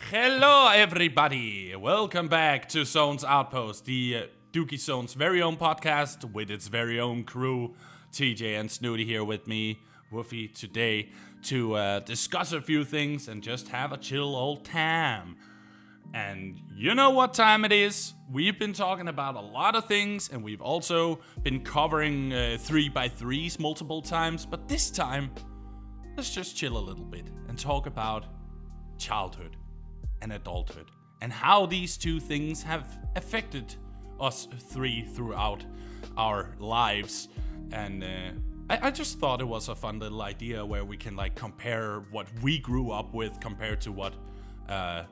Hello, everybody. Welcome back to Zone's Outpost, the Dookie Zone's very own podcast with its very own crew. TJ and Snooty here with me, Woofy, today to discuss a few things and just have a chill old time. And you know what time it is. We've been talking about a lot of things, and we've also been covering 3x3s multiple times. But this time, let's just chill a little bit and talk about childhood and adulthood and how these two things have affected us three throughout our lives. And I just thought it was a fun little idea where we can like compare what we grew up with compared to what the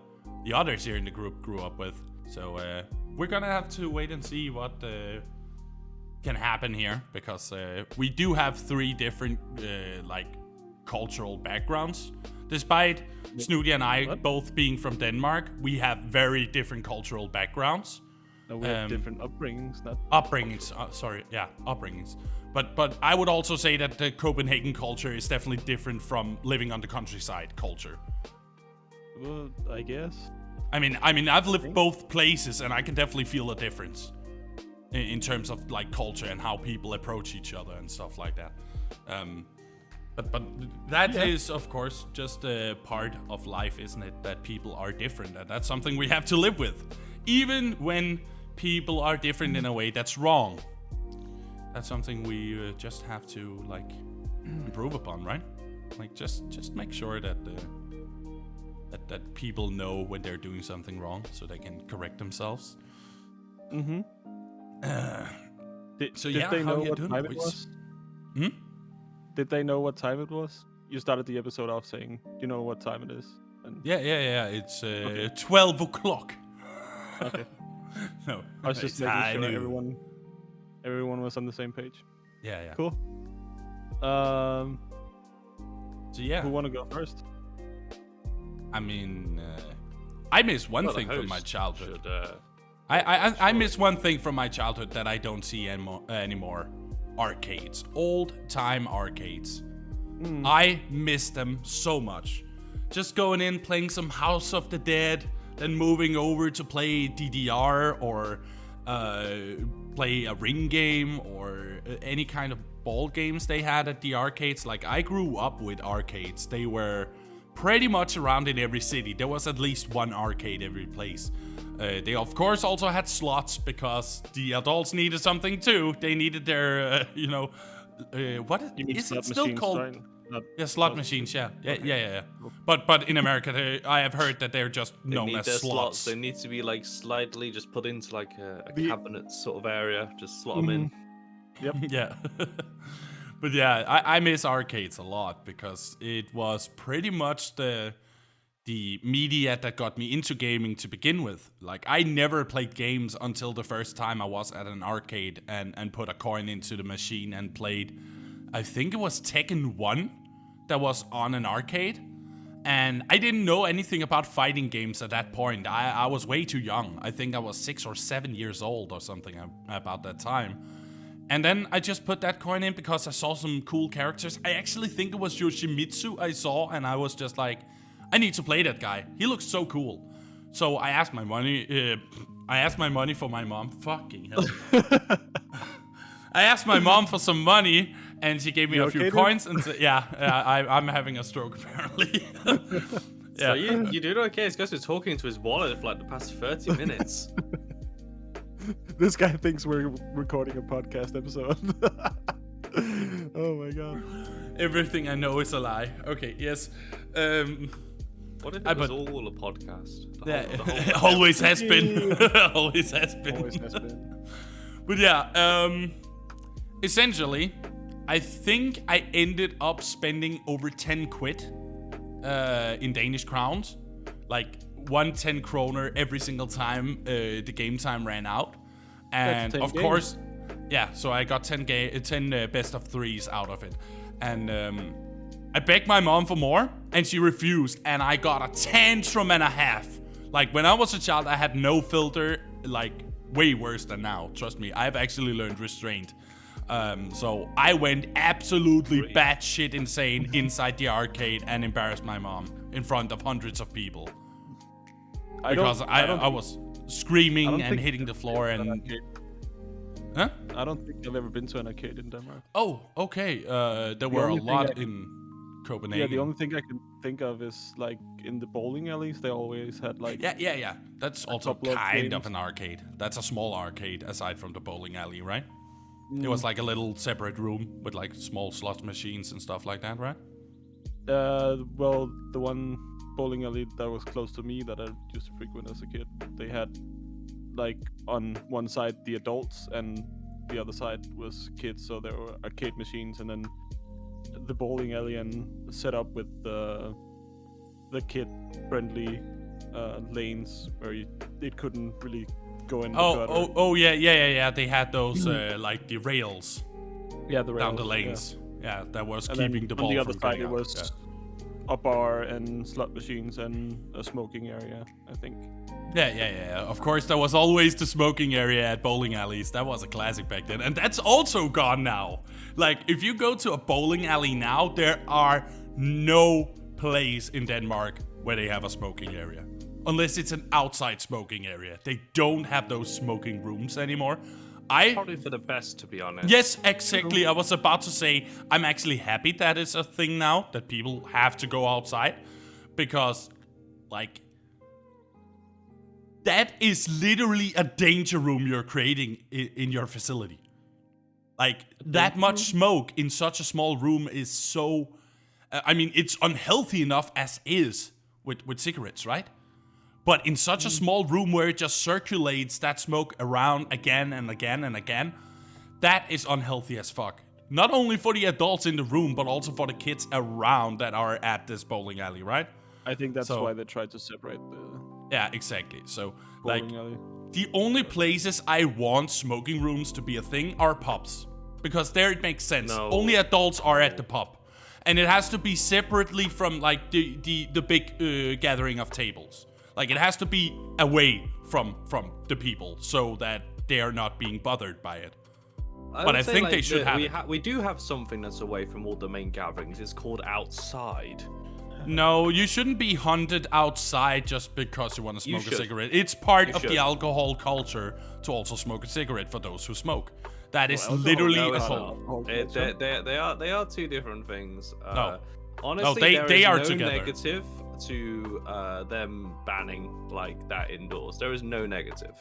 others here in the group grew up with. So we're gonna have to wait and see what can happen here, because we do have three different like cultural backgrounds. Despite Snooty and I both being from Denmark, we have very different cultural backgrounds. No, we have different upbringings. Upbringings. Upbringings. But I would also say that the Copenhagen culture is definitely different from living on the countryside culture. Well, I guess. I mean, I've lived both places, and I can definitely feel a difference in terms of like culture and how people approach each other and stuff like that. But that is, of course, just a part of life, isn't it? That people are different, and that's something we have to live with, even when people are different in a way that's wrong. That's something we just have to like improve upon, right? Like just make sure that that people know when they're doing something wrong, so they can correct themselves. Mm-hmm. Did they know what time it was? Did they know what time it was? You started the episode off saying, you know what time it is. And Yeah. It's 12 o'clock. Okay. No, I was just making sure everyone was on the same page. Yeah. Cool. So yeah. Who want to go first? I mean, I miss one thing from my childhood. I miss one thing from my childhood that I don't see anymore. Arcades. Old-time arcades. I miss them so much. Just going in, playing some House of the Dead, then moving over to play DDR or play a ring game or any kind of ball games they had at the arcades. Like, I grew up with arcades. They were pretty much around in every city. There was at least one arcade every place. They of course also had slots, because the adults needed something too. They needed their, what is it still called? Slot machines. Yeah. But in America, I have heard that they're just known as slots. They need to be like slightly just put into like a cabinet sort of area. Just slot them in. Yep. Yeah. But yeah, I miss arcades a lot, because it was pretty much the media that got me into gaming to begin with. Like, I never played games until the first time I was at an arcade and put a coin into the machine and played, I think it was Tekken 1 that was on an arcade. And I didn't know anything about fighting games at that point. I was way too young. I think I was 6 or 7 years old or something about that time. And then I just put that coin in because I saw some cool characters. I actually think it was Yoshimitsu I saw, and I was just like, I need to play that guy. He looks so cool. So I asked my money. For my mom. Fucking hell. I asked my mom for some money, and she gave me a few coins. And I'm having a stroke apparently. So you did okay. This guy's been talking to his wallet for like the past 30 minutes. This guy thinks we're recording a podcast episode. Oh my god. Everything I know is a lie. Okay, yes. What if it was all a podcast? Always has been. Always has been. But yeah, essentially, I think I ended up spending over 10 quid in Danish crowns. Like 10 kroner every single time the game time ran out. And of course, so I got 10 best of threes out of it. And I begged my mom for more, and she refused, and I got a tantrum and a half. Like, when I was a child, I had no filter, like, way worse than now. Trust me, I've actually learned restraint. So I went absolutely batshit insane inside the arcade and embarrassed my mom in front of hundreds of people. Because I was screaming and hitting the floor and... Huh? I don't think I've ever been to an arcade in Denmark. Oh, okay. There were a lot in Copenhagen. Yeah, the only thing I can think of is like in the bowling alleys, they always had like... Yeah. That's also kind of an arcade. That's a small arcade aside from the bowling alley, right? It was like a little separate room with like small slot machines and stuff like that, right? Well, the one bowling alley that was close to me that I used to frequent as a kid, they had like on one side the adults and the other side was kids, so there were arcade machines, and then the bowling alley and set up with the kid friendly lanes where it couldn't really go in the gutter. Yeah. They had those like the rails. Yeah, the rails down the lanes. Yeah, that was and keeping the ball on the other from side. getting It out. was a bar and slot machines and a smoking area, I think. Yeah. Of course, there was always the smoking area at bowling alleys. That was a classic back then, and that's also gone now. Like, if you go to a bowling alley now, there are no place in Denmark where they have a smoking area. Unless it's an outside smoking area. They don't have those smoking rooms anymore. Probably for the best, to be honest. Yes, exactly. I was about to say, I'm actually happy that it's a thing now, that people have to go outside. Because, like, that is literally a danger room you're creating in your facility. Like, that much smoke in such a small room is so... I mean, it's unhealthy enough as is with cigarettes, right? But in such a small room where it just circulates that smoke around again and again and again, that is unhealthy as fuck. Not only for the adults in the room, but also for the kids around that are at this bowling alley, right? I think that's why they tried to separate the Yeah, exactly. So, bowling like, alley. the only places I want smoking rooms to be a thing are pubs. Because there it makes sense. No. Only adults are at the pub. And it has to be separately from, like, the big gathering of tables. Like, it has to be away from the people so that they are not being bothered by it. But I think they should have it. We do have something that's away from all the main gatherings. It's called outside. No, you shouldn't be hunted outside just because you want to smoke a cigarette. It's part of the alcohol culture to also smoke a cigarette for those who smoke. That is literally a whole... They are two different things. No. Honestly, they are no together. negative to them banning like that indoors. There is no negative.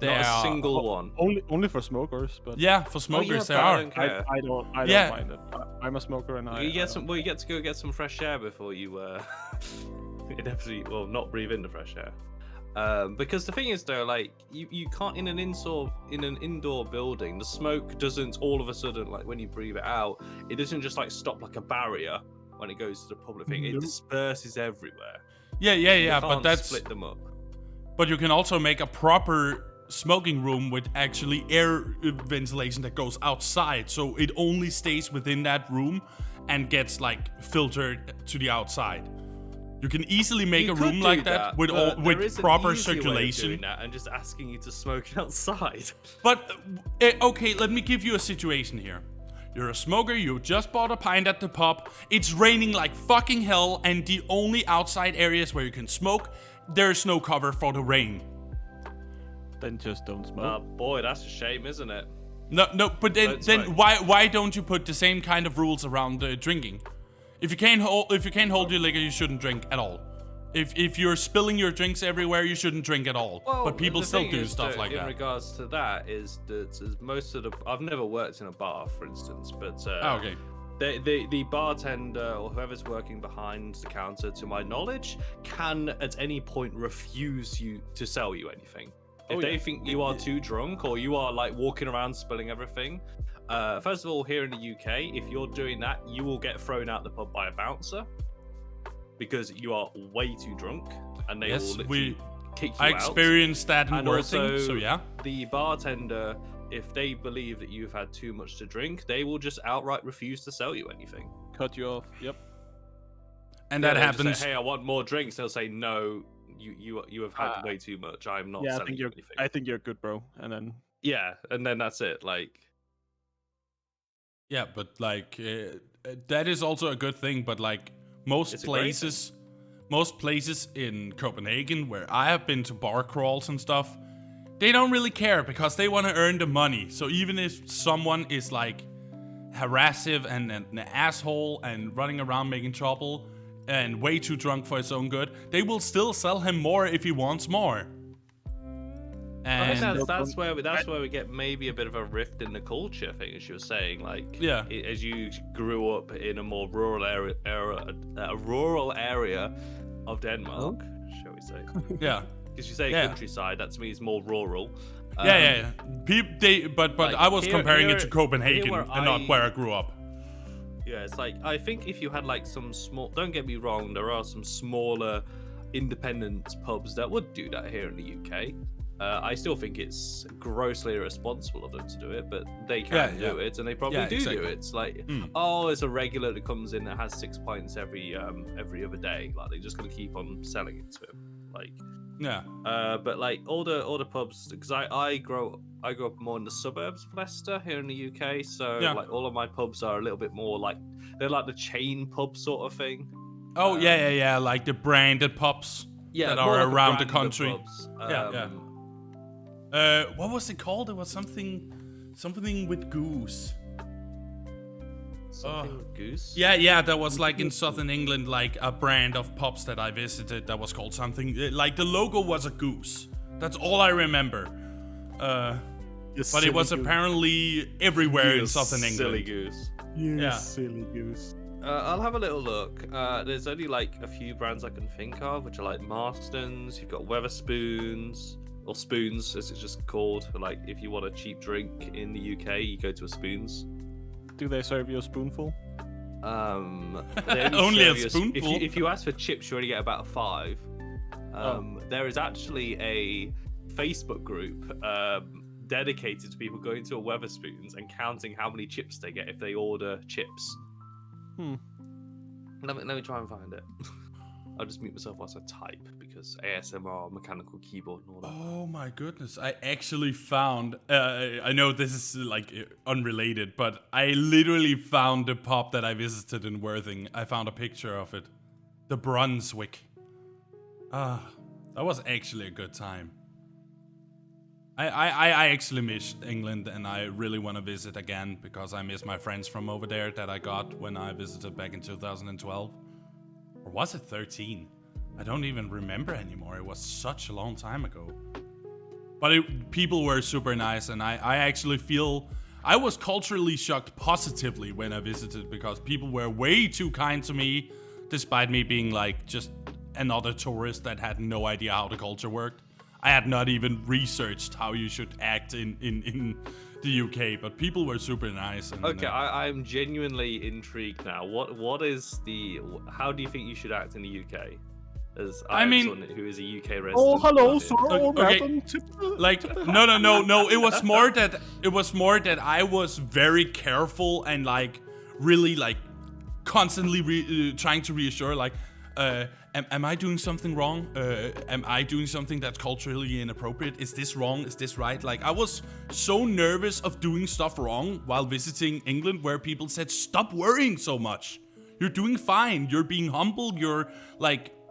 Not a single one. Only for smokers, but Yeah, for smokers there are. I don't Yeah. mind it. I'm a smoker and You get some. Well, you get to go get some fresh air before you inevitably, well, not breathe in the fresh air. Because the thing is though, like you can't in an indoor building, the smoke doesn't all of a sudden, like when you breathe it out, it doesn't just like stop like a barrier when it goes to the public thing. It disperses everywhere. Yeah, but that's split them up. But you can also make a proper smoking room with actually air ventilation that goes outside, so it only stays within that room and gets like filtered to the outside. You can easily make a room like that with proper circulation. Doing that and just asking you to smoke outside. But okay, let me give you a situation here. You're a smoker, you just bought a pint at the pub, it's raining like fucking hell, and the only outside areas where you can smoke, there's no cover for the rain. Then just don't smoke. Oh boy, that's a shame, isn't it? No, but then why don't you put the same kind of rules around drinking? If you can't hold your liquor, you shouldn't drink at all. If you're spilling your drinks everywhere, you shouldn't drink at all. Well, but people still do stuff like that. In regards to that, is that most of the I've never worked in a bar, for instance, but okay. The bartender or whoever's working behind the counter, to my knowledge, can at any point refuse you to sell you anything. If they think you are too drunk or you are like walking around spilling everything, first of all, here in the UK, if you're doing that, you will get thrown out the pub by a bouncer because you are way too drunk, and they will literally kick you out. I experienced that in and working, also, so yeah. The bartender, if they believe that you've had too much to drink, they will just outright refuse to sell you anything. Cut you off. Yep. And that happens. Say, hey, I want more drinks. They'll say, no, you have had way too much. I'm not selling you anything. I think you're good, bro. And then and then that's it. Like, yeah, but like that is also a good thing. But like most places most places in Copenhagen where I have been to bar crawls and stuff, they don't really care because they want to earn the money. So even if someone is like harassive and an asshole and running around making trouble and way too drunk for his own good, they will still sell him more if he wants more. I And think that's where we get maybe a bit of a rift in the culture thing, as you were saying. Like, as you grew up in a more rural area of Denmark, shall we say? yeah, Because you say countryside, that to me is more rural. yeah. But like, I was comparing it to here Copenhagen where and not where I grew up. Yeah, it's like, I think if you had like some small, don't get me wrong, there are some smaller independent pubs that would do that here in the UK. I still think it's grossly irresponsible of them to do it, but they can do it, and they probably do it. It's like, it's a regular that comes in that has 6 pints every other day. Like, they're just gonna keep on selling it to him. Like, but like all the pubs, because I grew up more in the suburbs of Leicester here in the UK, so like all of my pubs are a little bit more like, they're like the chain pub sort of thing. Oh like the branded pubs that are like around the country. Pubs. What was it called? It was something with goose. Something with goose? Yeah, that was like in southern England, like a brand of pubs that I visited that was called something, like the logo was a goose. That's all I remember. But it was apparently everywhere in southern England. Silly goose. Silly goose. I'll have a little look. There's only like a few brands I can think of, which are like Marston's. You've got Wetherspoons, or Spoons as it's just called. Like, if you want a cheap drink in the UK, you go to a Spoons. Do they serve you a spoonful? They Only a serve spoonful? If you ask for chips, you only get about 5. There is actually a Facebook group dedicated to people going to a Wetherspoons and counting how many chips they get if they order chips. Let me try and find it. I'll just mute myself whilst I type, because ASMR, mechanical keyboard, and all that. Oh my goodness! I actually found. I know this is like unrelated, but I literally found the pub that I visited in Worthing. I found a picture of it, the Brunswick. That was actually a good time. I actually miss England, and I really want to visit again because I miss my friends from over there that I got when I visited back in 2012. Or was it 13? I don't even remember anymore. It was such a long time ago. But people were super nice, and I actually feel I was culturally shocked positively when I visited, because people were way too kind to me, despite me being like just another tourist that had no idea how the culture worked. I had not even researched how you should act in the UK, but people were super nice. And, okay, I'm genuinely intrigued now. How do you think you should act in the UK? As someone who is a UK resident. Oh, hello, sir. Okay. Like, no. It was more that I was very careful and like really like constantly trying to reassure, like, am I doing something wrong? Am I doing something that's culturally inappropriate? Is this wrong? Is this right? Like, I was so nervous of doing stuff wrong while visiting England, where people said, stop worrying so much. You're doing fine. You're being humble.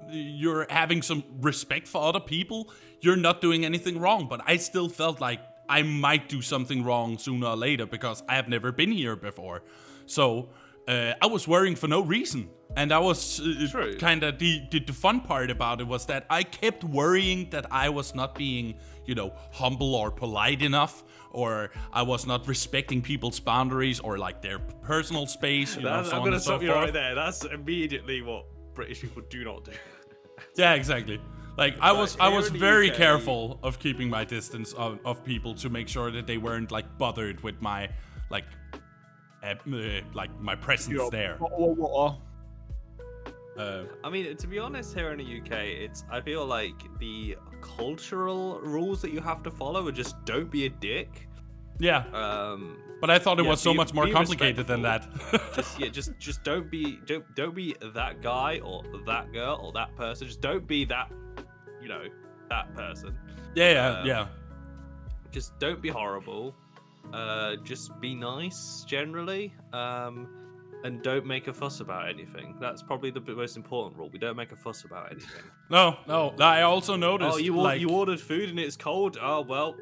You're having some respect for other people. You're not doing anything wrong. But I still felt like I might do something wrong sooner or later, because I have never been here before. So I was worrying for no reason. And I was kind of the fun part about it was that I kept worrying that I was not being, humble or polite enough, or I was not respecting people's boundaries or like their personal space. I'm going to stop you right there. That's immediately what British people do not do. Yeah, exactly. Like, I was very careful of keeping my distance of people to make sure that they weren't like bothered with my like my presence there. I mean, to be honest, here in the UK, I feel like the cultural rules that you have to follow are just don't be a dick. Yeah. But I thought it was so much more complicated than that. just don't be that guy or that girl or that person. Just don't be that, that person. Yeah. Just don't be horrible. Just be nice generally. and don't make a fuss about anything. That's probably the most important rule. We don't make a fuss about anything. No. I also noticed. Oh, you ordered food and it's cold. Oh well.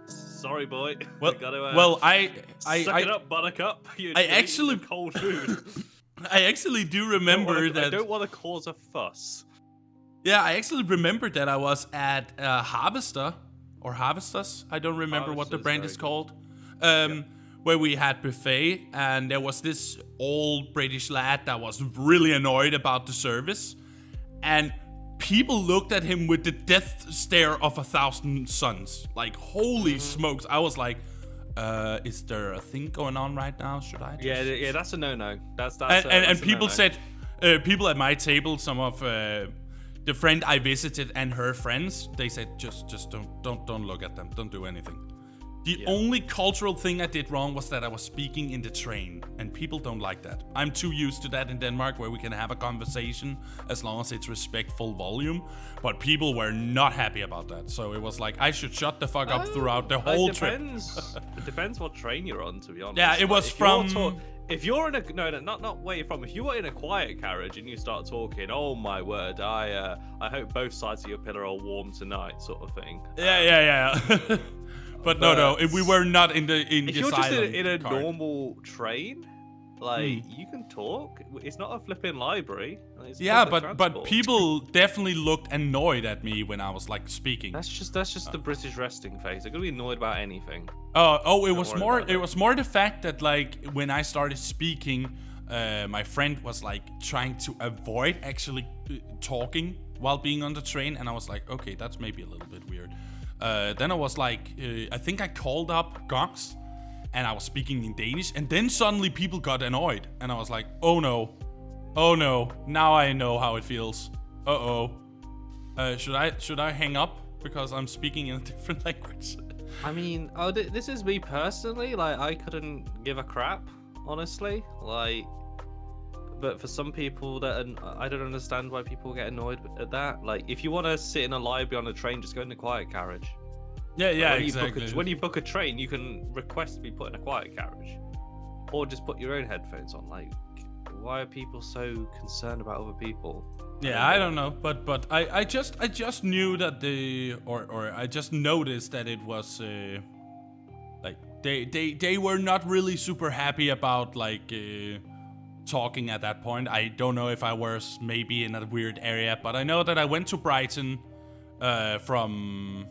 Sorry, boy. Well, suck it up, Buttercup. I actually cold food. I actually do remember that. I don't want to cause a fuss. Yeah, I actually remember that I was at Harvester or Harvesters. I don't remember what the brand is called. Where we had buffet, and there was this old British lad that was really annoyed about the service, and people looked at him with the death stare of 1,000 suns. Like, holy smokes! I was like, "Is there a thing going on right now? Should I?" Yeah, that's a no-no. That's and people no-no. said, people at my table, some of the friend I visited and her friends, they said, just don't look at them. Don't do anything. The only cultural thing I did wrong was that I was speaking in the train, and people don't like that. I'm too used to that in Denmark, where we can have a conversation as long as it's respectful volume, but people were not happy about that. So it was like, I should shut the fuck up throughout the whole trip. It depends what train you're on, to be honest. Yeah, it was if you're in a not where you're from. If you were in a quiet carriage and you start talking, oh my word, I hope both sides of your pillow are warm tonight, sort of thing. Yeah. But no, if we were not in the if you're just in a card. normal train, like you can talk. It's not a flipping library. It's Yeah, public but transport. people definitely looked annoyed at me when I was like speaking. That's just the British resting face. They're gonna be annoyed about anything. It was more the fact that like when I started speaking, my friend was like trying to avoid actually talking while being on the train, and I was like, okay, that's maybe a little bit weird. Then I was like, I think I called up Gongs, and I was speaking in Danish, and then suddenly people got annoyed, and I was like, oh no, now I know how it feels. Should I hang up because I'm speaking in a different language? I mean, this is me personally. Like, I couldn't give a crap, honestly. Like, but for some people I don't understand why people get annoyed at that. Like, if you want to sit in a library on a train, just go in a quiet carriage. Yeah, when exactly. When you book a train, you can request to be put in a quiet carriage, or just put your own headphones on. Like, why are people so concerned about other people? Yeah, I don't know, but I just knew that I just noticed that it was like they were not really super happy about like talking at that point. I don't know if I was maybe in a weird area, but I know that I went to Brighton from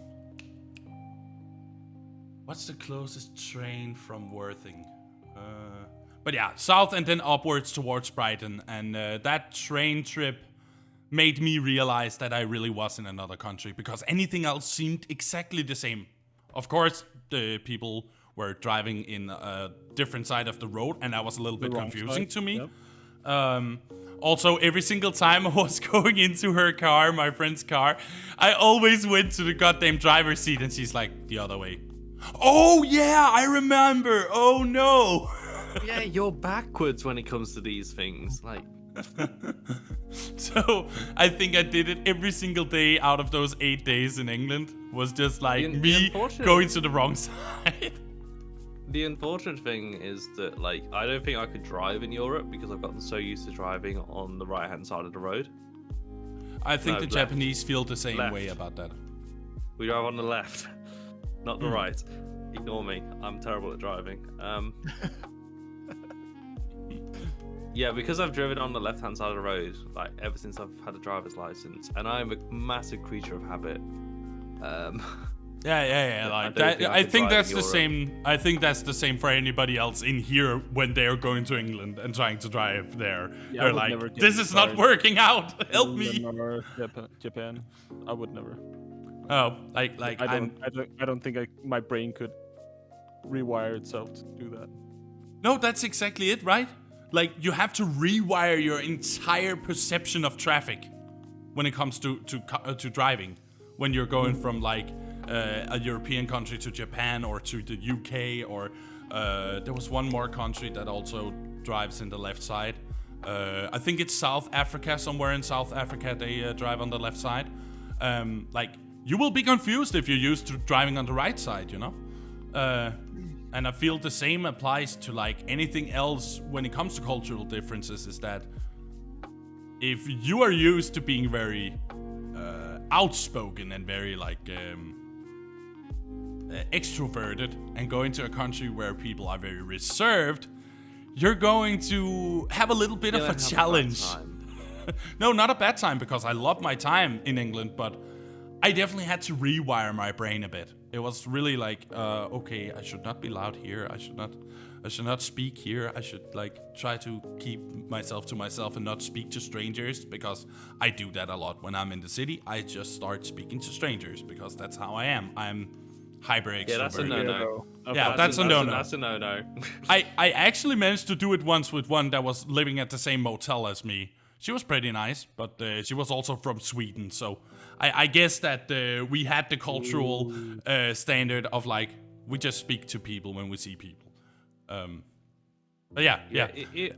what's the closest train from Worthing? But yeah, south and then upwards towards Brighton, and that train trip made me realize that I really was in another country, because anything else seemed exactly the same. Of course, the people were driving in a different side of the road, and that was a little bit confusing to me. Yep. Also, every single time I was going into her car, my friend's car, I always went to the goddamn driver's seat, and she's like, the other way. Oh yeah, I remember. Oh no. Yeah, you're backwards when it comes to these things. Like. So I think I did it every single day out of those 8 days in England. Was just like me going to the wrong side. The unfortunate thing is that, like, I don't think I could drive in Europe because I've gotten so used to driving on the right hand side of the road. I think the Japanese feel the same way about that. We drive on the left, not the right. Ignore me. I'm terrible at driving. Yeah, because I've driven on the left-hand side of the road, like, ever since I've had a driver's license, and I'm a massive creature of habit. Yeah. Like that, I think that's the same. I think that's the same for anybody else in here when they are going to England and trying to drive there. Yeah, they're like, this is not working out. Help me. Or Japan, I would never. Oh, like I don't think my brain could rewire itself to do that. No, that's exactly it, right? Like, you have to rewire your entire perception of traffic when it comes to driving. When you're going from like a European country to Japan or to the UK, or there was one more country that also drives in the left side. I think it's South Africa. Somewhere in South Africa they drive on the left side. Like, you will be confused if you're used to driving on the right side, you know? and I feel the same applies to like anything else when it comes to cultural differences, is that if you are used to being very outspoken and very like extroverted and going to a country where people are very reserved, you're going to have a little bit of a challenge. No, not a bad time, because I love my time in England, but I definitely had to rewire my brain a bit. It was really like, okay, I should not be loud here. I should not speak here. I should like try to keep myself to myself and not speak to strangers, because I do that a lot. When I'm in the city, I just start speaking to strangers because that's how I am. I'm hyper extroverted. Yeah, that's a no-no. Yeah, that's a no-no. That's a no-no. I actually managed to do it once with one that was living at the same motel as me. She was pretty nice, but she was also from Sweden, so I guess that we had the cultural standard of like, we just speak to people when we see people. But yeah.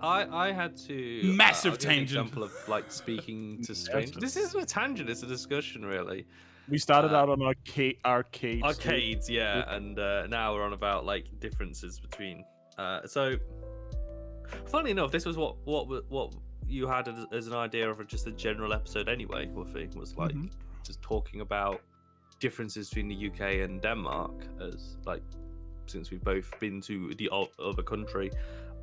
I had to Massive I'll give tangent. an example of like speaking to strangers. This isn't a tangent; it's a discussion, really. We started out on arcades. Arcades, yeah, and now we're on about like differences between. So, funnily enough, this was what you had as an idea of just a general episode anyway. Woofy was like just talking about differences between the UK and Denmark, as like since we've both been to the other country.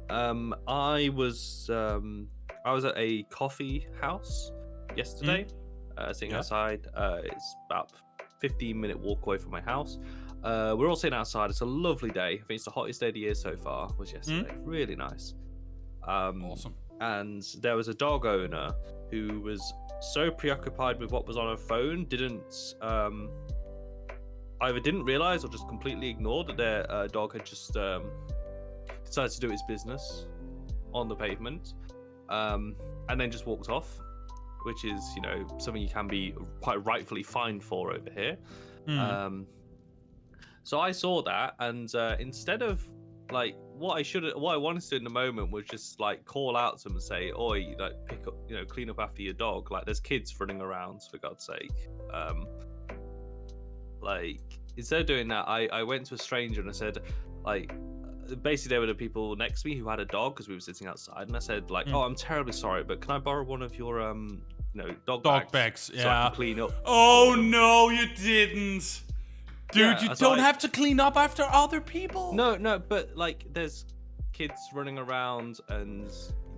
I was at a coffee house yesterday, sitting outside. It's about 15-minute walk away from my house. We're all sitting outside. It's a lovely day. I think it's the hottest day of the year so far. Was yesterday. Really nice. Awesome. And there was a dog owner who was so preoccupied with what was on her phone, either didn't realize or just completely ignored that their dog had just decided to do its business on the pavement, and then just walked off, which is, you know, something you can be quite rightfully fined for over here. So I saw that, and instead of like what I wanted to do in the moment was just like call out to them and say, "Oi, like pick up, you know, clean up after your dog." Like there's kids running around, for God's sake. Like instead of doing that, I went to a stranger and I said, like, basically there were the people next to me who had a dog because we were sitting outside, and I said like, "Oh, I'm terribly sorry, but can I borrow one of your dog bags? Yeah. So I can clean up." Oh no, you didn't. Dude, Yeah, you so don't have to clean up after other people. No, but like there's kids running around and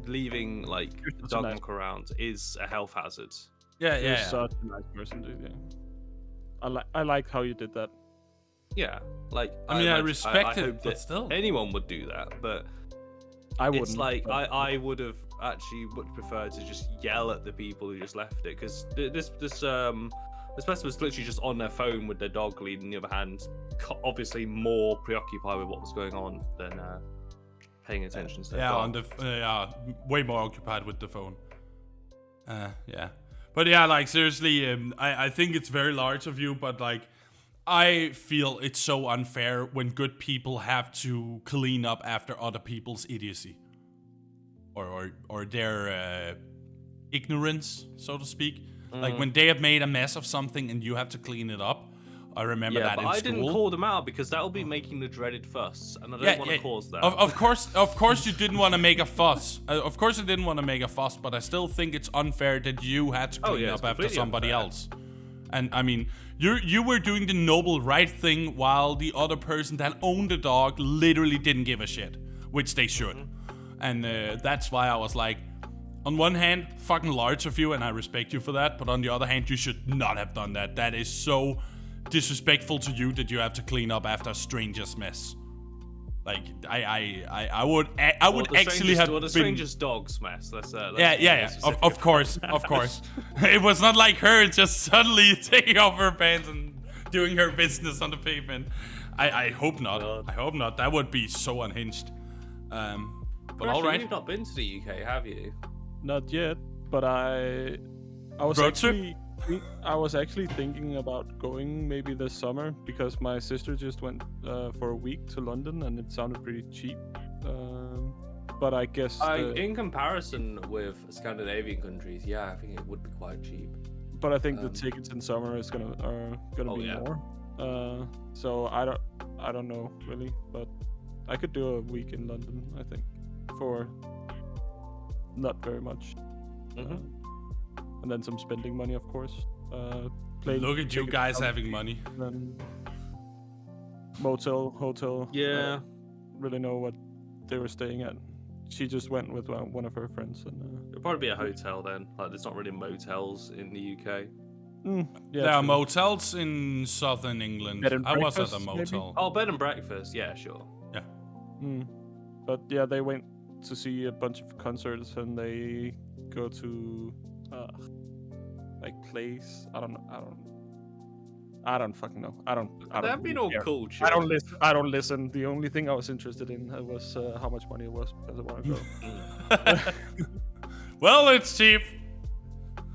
leaving like dog walk around is a health hazard. You're such a nice person, dude. Yeah. I like how you did that. Yeah, like I mean, I respect I it, hope but that still, anyone would do that. But I wouldn't. it's like I would have actually much preferred to just yell at the people who just left it, because this person was literally just on their phone with their dog leading the other hand, obviously more preoccupied with what was going on than paying attention to their dog. Way more occupied with the phone. But yeah, like seriously, I think it's very large of you, but like I feel it's so unfair when good people have to clean up after other people's idiocy or their ignorance, so to speak. Like when they have made a mess of something and you have to clean it up. I remember that in school. I didn't call them out because that will be making the dreaded fuss, and I don't want to cause that. Of course you didn't want to make a fuss. Of course you didn't want to make a fuss, but I still think it's unfair that you had to clean up after somebody else. And I mean, you were doing the noble right thing while the other person that owned the dog literally didn't give a shit, which they should. And that's why I was like, on one hand, fucking large of you, and I respect you for that. But on the other hand, you should not have done that. That is so disrespectful to you that you have to clean up after a stranger's mess. Like I would actually have been... the stranger's dog's mess. Let's yeah. Of course. It was not like her just suddenly taking off her pants and doing her business on the pavement. I hope not. God. I hope not. That would be so unhinged. But all right. You've not been to the UK, have you? Not yet, but I was actually thinking about going maybe this summer because my sister just went for a week to London and it sounded pretty cheap. But I guess in comparison with Scandinavian countries, I think it would be quite cheap. But I think the tickets in summer is gonna be more. So I don't know really, but I could do a week in London, I think, for not very much. And then some spending money, of course. Look at you guys having money. Then motel, hotel. Yeah. Really know what they were staying at. She just went with one of her friends, and It'll probably be a hotel then. Like, there's not really motels in the UK. yeah, There are true. motels in southern England. Bed and I was at a breakfast, maybe? motel. Oh, bed and breakfast. Yeah, sure. Yeah. But yeah, they went to see a bunch of concerts, and they go to like plays. I don't fucking know. I don't That'd be really all care. cool. I don't listen. The only thing I was interested in was how much money it was, because I want to go. Well, it's cheap.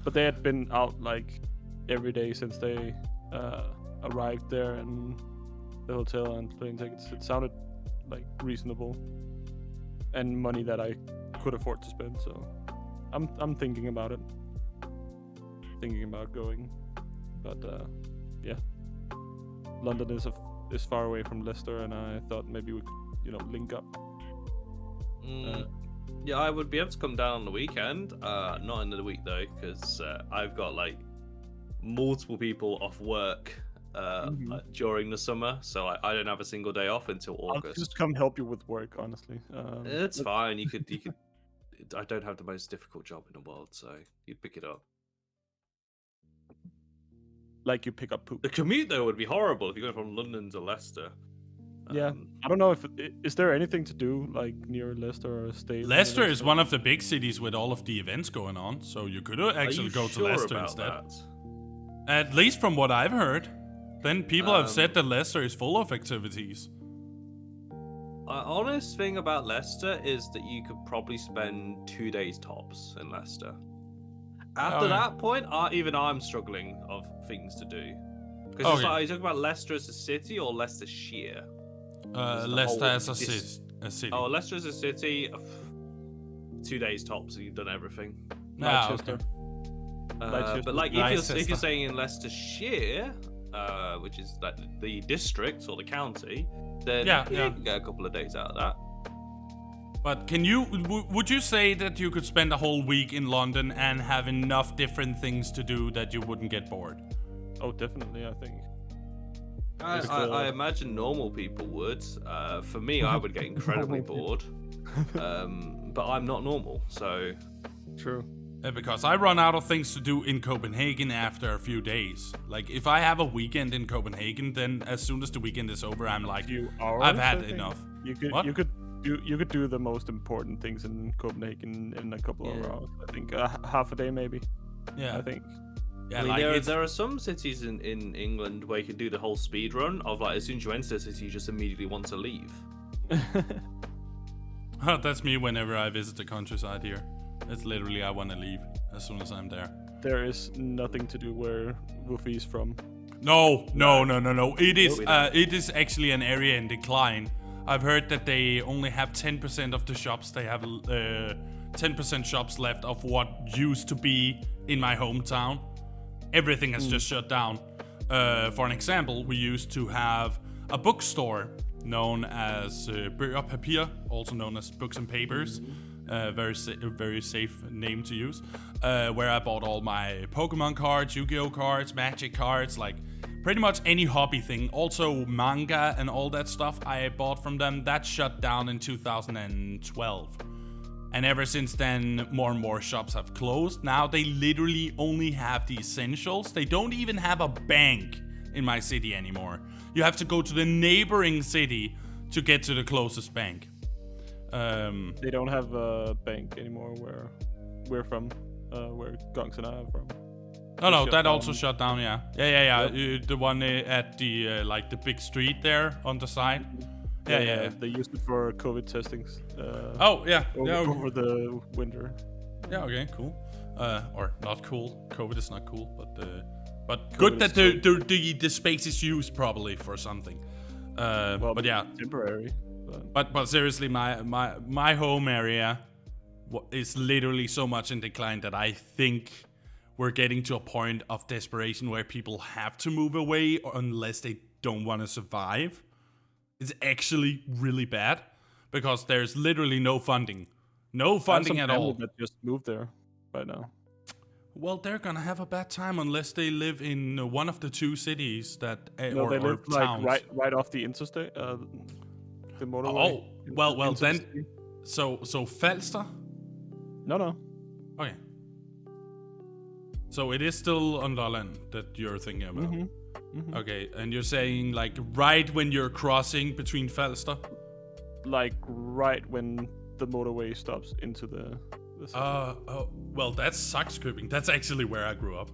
But they had been out like every day since they arrived there, and the hotel and plane tickets. It sounded like reasonable and money that I could afford to spend. So I'm thinking about it. Thinking about going, but yeah, London is far away from Leicester, and I thought maybe we could link up. Yeah, I would be able to come down on the weekend. Not in the week though, because I've got like multiple people off work during the summer, so I don't have a single day off until I'll August. just come help you with work, honestly. It's fine. You could. I don't have the most difficult job in the world, so you'd pick it up. Like you pick up poop. The commute though would be horrible if you're going from London to Leicester. Yeah, I don't know if is there anything to do like near Leicester or stay. Leicester is one of the big cities with all of the events going on, so you could actually go to Leicester instead. At least from what I've heard. Then people have said that Leicester is full of activities. Honest thing about Leicester is that you could probably spend 2 days tops in Leicester. After that point, even I'm struggling of things to do. Because it's like, are you talking about Leicester as a city or Leicestershire? Leicester as a city. Oh, Leicester as a city, 2 days tops, and you've done everything. Manchester. But like, if you're saying in Leicestershire, which is like the district or the county, then you can get a couple of days out of that. But would you say that you could spend a whole week in London and have enough different things to do that you wouldn't get bored? Oh, definitely, I think. I imagine normal people would. For me, I would get incredibly bored. But I'm not normal, so... True. Because I run out of things to do in Copenhagen after a few days. Like, if I have a weekend in Copenhagen, then as soon as the weekend is over, I'm like, I've had enough. You could do the most important things in Copenhagen in a couple of hours. I think half a day maybe. Yeah, I think. Yeah, I mean, there are some cities in England where you can do the whole speed run of like, as soon as you enter the city, you just immediately want to leave. That's me whenever I visit the countryside here. It's literally I want to leave as soon as I'm there. There is nothing to do where Lofi is from. No. It is actually an area in decline. I've heard that they only have 10% of the shops. They have 10% shops left of what used to be in my hometown. Everything has just shut down. For an example, we used to have a bookstore known as Bøger og Papir, also known as Books and Papers. Very safe name to use. Where I bought all my Pokemon cards, Yu-Gi-Oh cards, Magic cards, like pretty much any hobby thing. Also manga and all that stuff I bought from them. That shut down in 2012. And ever since then, more and more shops have closed. Now they literally only have the essentials. They don't even have a bank in my city anymore. You have to go to the neighboring city to get to the closest bank. They don't have a bank anymore where we're from, where Gonks and I are from. No, that also shut down, yeah. The one at the like the big street there on the side. Yeah. They used it for COVID testings. Over the winter. Yeah, okay, cool. Or not cool. COVID is not cool, but COVID good that the space is used probably for something. But yeah, temporary. But seriously, my home area is literally so much in decline that I think we're getting to a point of desperation where people have to move away unless they don't want to survive. is actually really bad because there's literally no funding. No funding at all. That just moved there right now. Well, they're gonna have a bad time unless they live in one of the two cities that No, they live like towns. right off the interstate, the motorway. Oh, well then. So Falster? No. Okay. So it is still on Lolland that you're thinking about. Okay, and you're saying like right when you're crossing between Falster? Like right when the motorway stops into the city. Well, that's Saxkøbing. That's actually where I grew up.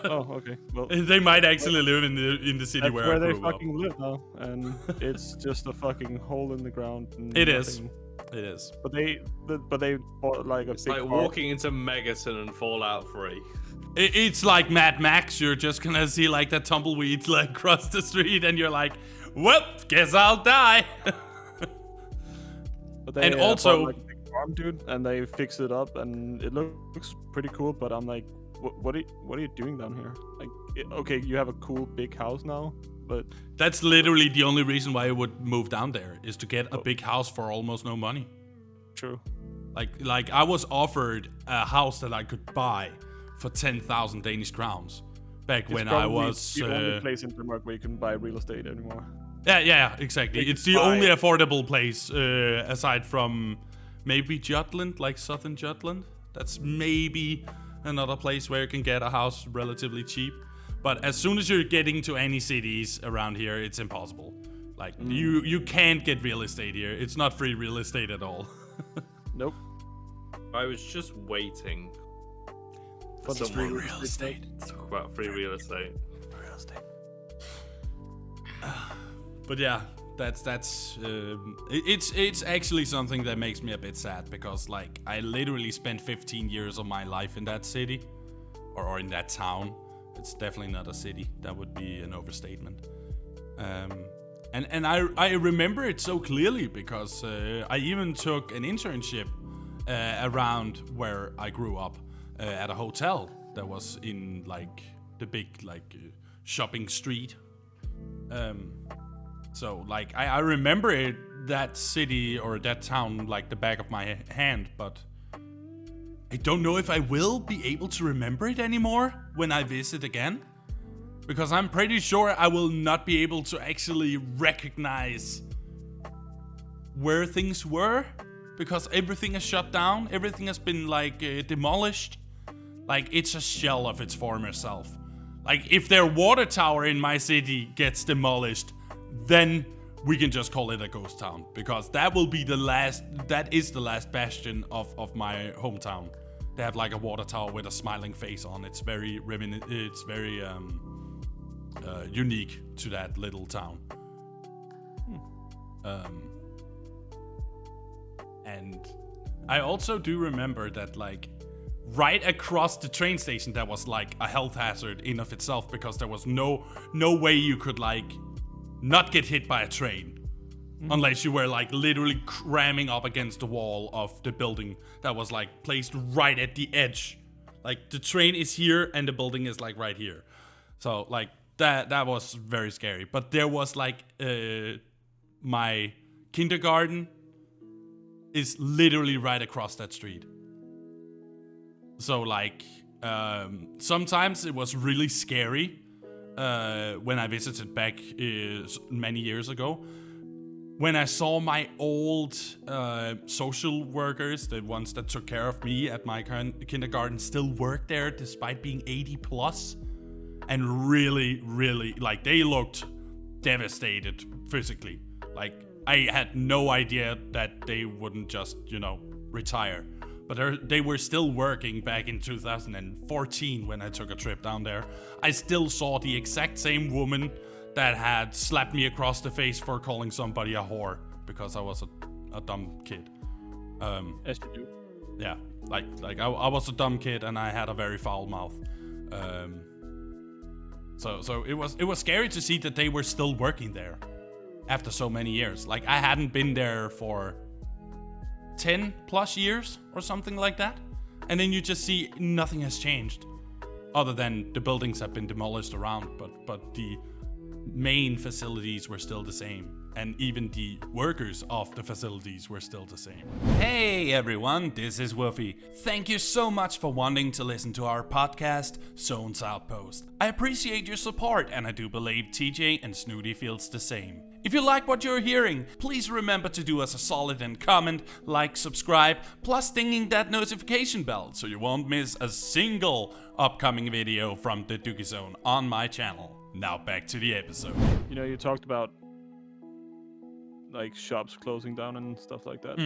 Oh, okay. Well, they might actually live in the city that's where I grew they up. fucking live now, and it's just a fucking hole in the ground. And It nothing. is. It is. But they bought like a It's big like farm. walking into Megaton and Fallout 3. It's like Mad Max. You're just gonna see like that tumbleweed like cross the street, and you're like, "Well, guess I'll die." But they, and also, bought, like, a big farm, dude, and they fixed it up, and it looks pretty cool. But I'm like, what are you doing down here? Like, okay, you have a cool big house now, but that's literally the only reason why I would move down there is to get a big house for almost no money. True. Like I was offered a house that I could buy for 10,000 Danish crowns back when I was the only place in Denmark where you can buy real estate anymore. Yeah, exactly. It's the only affordable place aside from maybe Jutland, like southern Jutland. That's maybe another place where you can get a house relatively cheap. But as soon as you're getting to any cities around here, it's impossible. Like you can't get real estate here. It's not free real estate at all. Nope. I was just waiting For the free free real estate. to talk about free real estate. Real estate. But yeah, it's actually something that makes me a bit sad because like I literally spent 15 years of my life in that city or in that town. It's definitely not a city. That would be an overstatement. And I remember it so clearly because I even took an internship around where I grew up at a hotel that was in like the big like shopping street. So like I remember it, that city or that town like the back of my hand, but I don't know if I will be able to remember it anymore when I visit again. Because I'm pretty sure I will not be able to actually recognize where things were. Because everything is shut down. Everything has been like demolished. Like it's a shell of its former self. Like if their water tower in my city gets demolished, then we can just call it a ghost town. Because that will be that is the last bastion of my hometown. They have like a water tower with a smiling face on. It's very unique to that little town. And I also do remember that like right across the train station there was like a health hazard in of itself because there was no way you could like not get hit by a train. Unless you were like literally cramming up against the wall of the building that was like placed right at the edge. Like the train is here and the building is like right here. So like that was very scary. But there was like my kindergarten is literally right across that street. So like sometimes it was really scary when I visited back many years ago. When I saw my old social workers, the ones that took care of me at my kindergarten, still work there despite being 80 plus. And really, really, like, they looked devastated physically. Like, I had no idea that they wouldn't just, retire. But they were still working back in 2014 when I took a trip down there. I still saw the exact same woman that had slapped me across the face for calling somebody a whore because I was a dumb kid. As you do. Yeah, like I was a dumb kid and I had a very foul mouth. So it was scary to see that they were still working there after so many years. Like I hadn't been there for 10 plus years or something like that. And then you just see nothing has changed other than the buildings have been demolished around, but the main facilities were still the same. and even the workers of the facilities were still the same. Hey everyone, this is Woofy. Thank you so much for wanting to listen to our podcast, Zones Outpost. I appreciate your support, and I do believe TJ and Snooty feels the same. If you like what you're hearing, please remember to do us a solid and comment, like, subscribe, plus dinging that notification bell so you won't miss a single upcoming video from the Dookie Zone on my channel. Now back to the episode. You know, you talked about like shops closing down and stuff like that.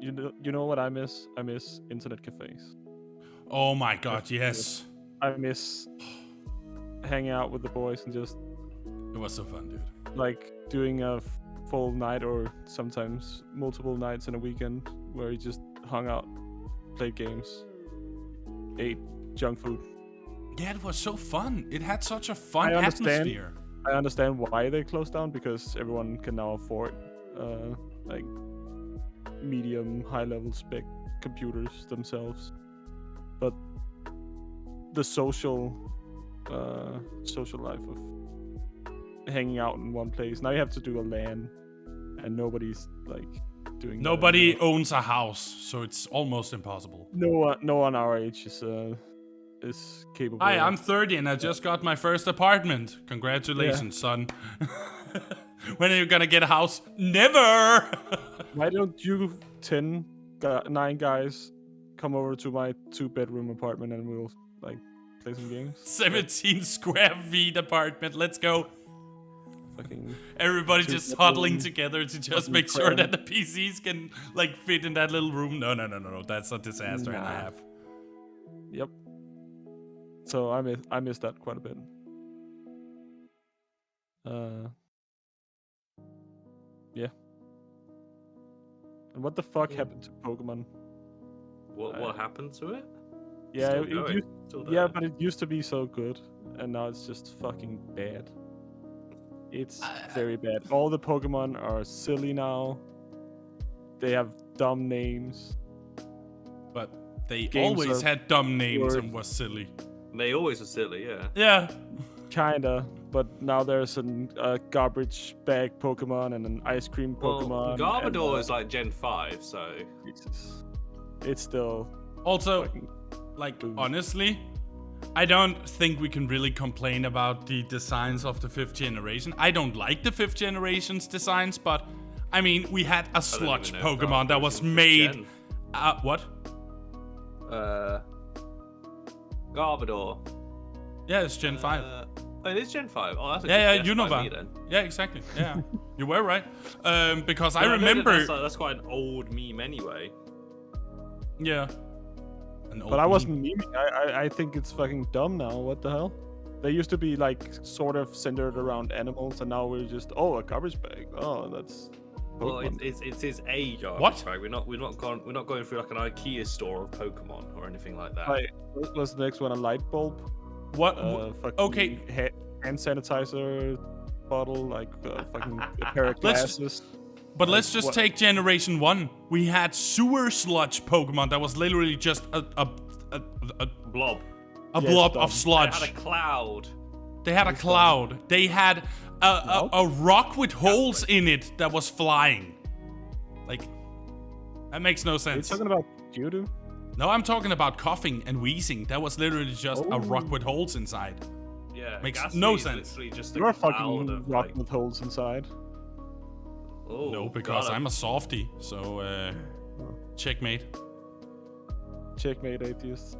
You know what I miss? I miss internet cafes. Oh my god, yes. I miss hanging out with the boys and just... It was so fun, dude. Like doing a full night or sometimes multiple nights in a weekend where you just hung out, played games, ate junk food. Yeah, it was so fun. It had such a fun atmosphere. I understand why they closed down, because everyone can now afford like medium, high-level spec computers themselves. But the social life of hanging out in one place. Now you have to do a LAN, and nobody's like doing. Nobody owns a house, so it's almost impossible. No one our age is capable. Hi, I'm 30 and I just got my first apartment. Congratulations, son. When are you gonna get a house? Never. Why don't you 9 guys come over to my 2-bedroom apartment and we'll like play some games? 17 square feet apartment. Let's go. Fucking everybody just huddling together to just make sure that the PCs can like fit in that little room. No. That's a disaster and a half. Yep. So I miss that quite a bit. Yeah. And what the fuck happened to Pokemon? What happened to it? Yeah, Yeah, but it used to be so good, and now it's just fucking bad. It's very bad. All the Pokemon are silly now. They have dumb names. But they always had dumb names and was silly. They always were silly, yeah. Yeah. Kinda. But now there's a garbage bag Pokemon and an ice cream Pokemon. Garbodor is like Gen 5, so... Jesus. It's still... Also, like, honestly... I don't think we can really complain about the designs of the 5th generation. I don't like the 5th generation's designs, but I mean, we had a sludge Pokemon that was made. What? Garbodor. Yeah, it's Gen 5. It is Gen 5. Oh, that's a yeah, good Unova. then. Yeah, exactly. Yeah, you were right. Because I remember. That's quite an old meme anyway. Yeah. But I wasn't memeing. I think it's fucking dumb now. What the hell? They used to be like sort of centered around animals, and now we're just a garbage bag. Oh, that's. Pokemon. Well, it is a garbage what? bag. We're not going through like an IKEA store of Pokemon or anything like that. Right. Was the next one a light bulb? What? Okay. Hand sanitizer bottle, like fucking a pair of glasses. But let's just take Generation 1. We had sewer sludge Pokemon that was literally just a blob. A blob of sludge. They had a cloud. They had a cloud. They had a rock with holes in it that was flying. Like, that makes no sense. Are you talking about Geodude? No, I'm talking about coughing and wheezing. That was literally just a rock with holes inside. Yeah, makes no sense. You're a fucking rock with holes inside. Oh, no, because I'm a softie, so checkmate. Checkmate, atheist.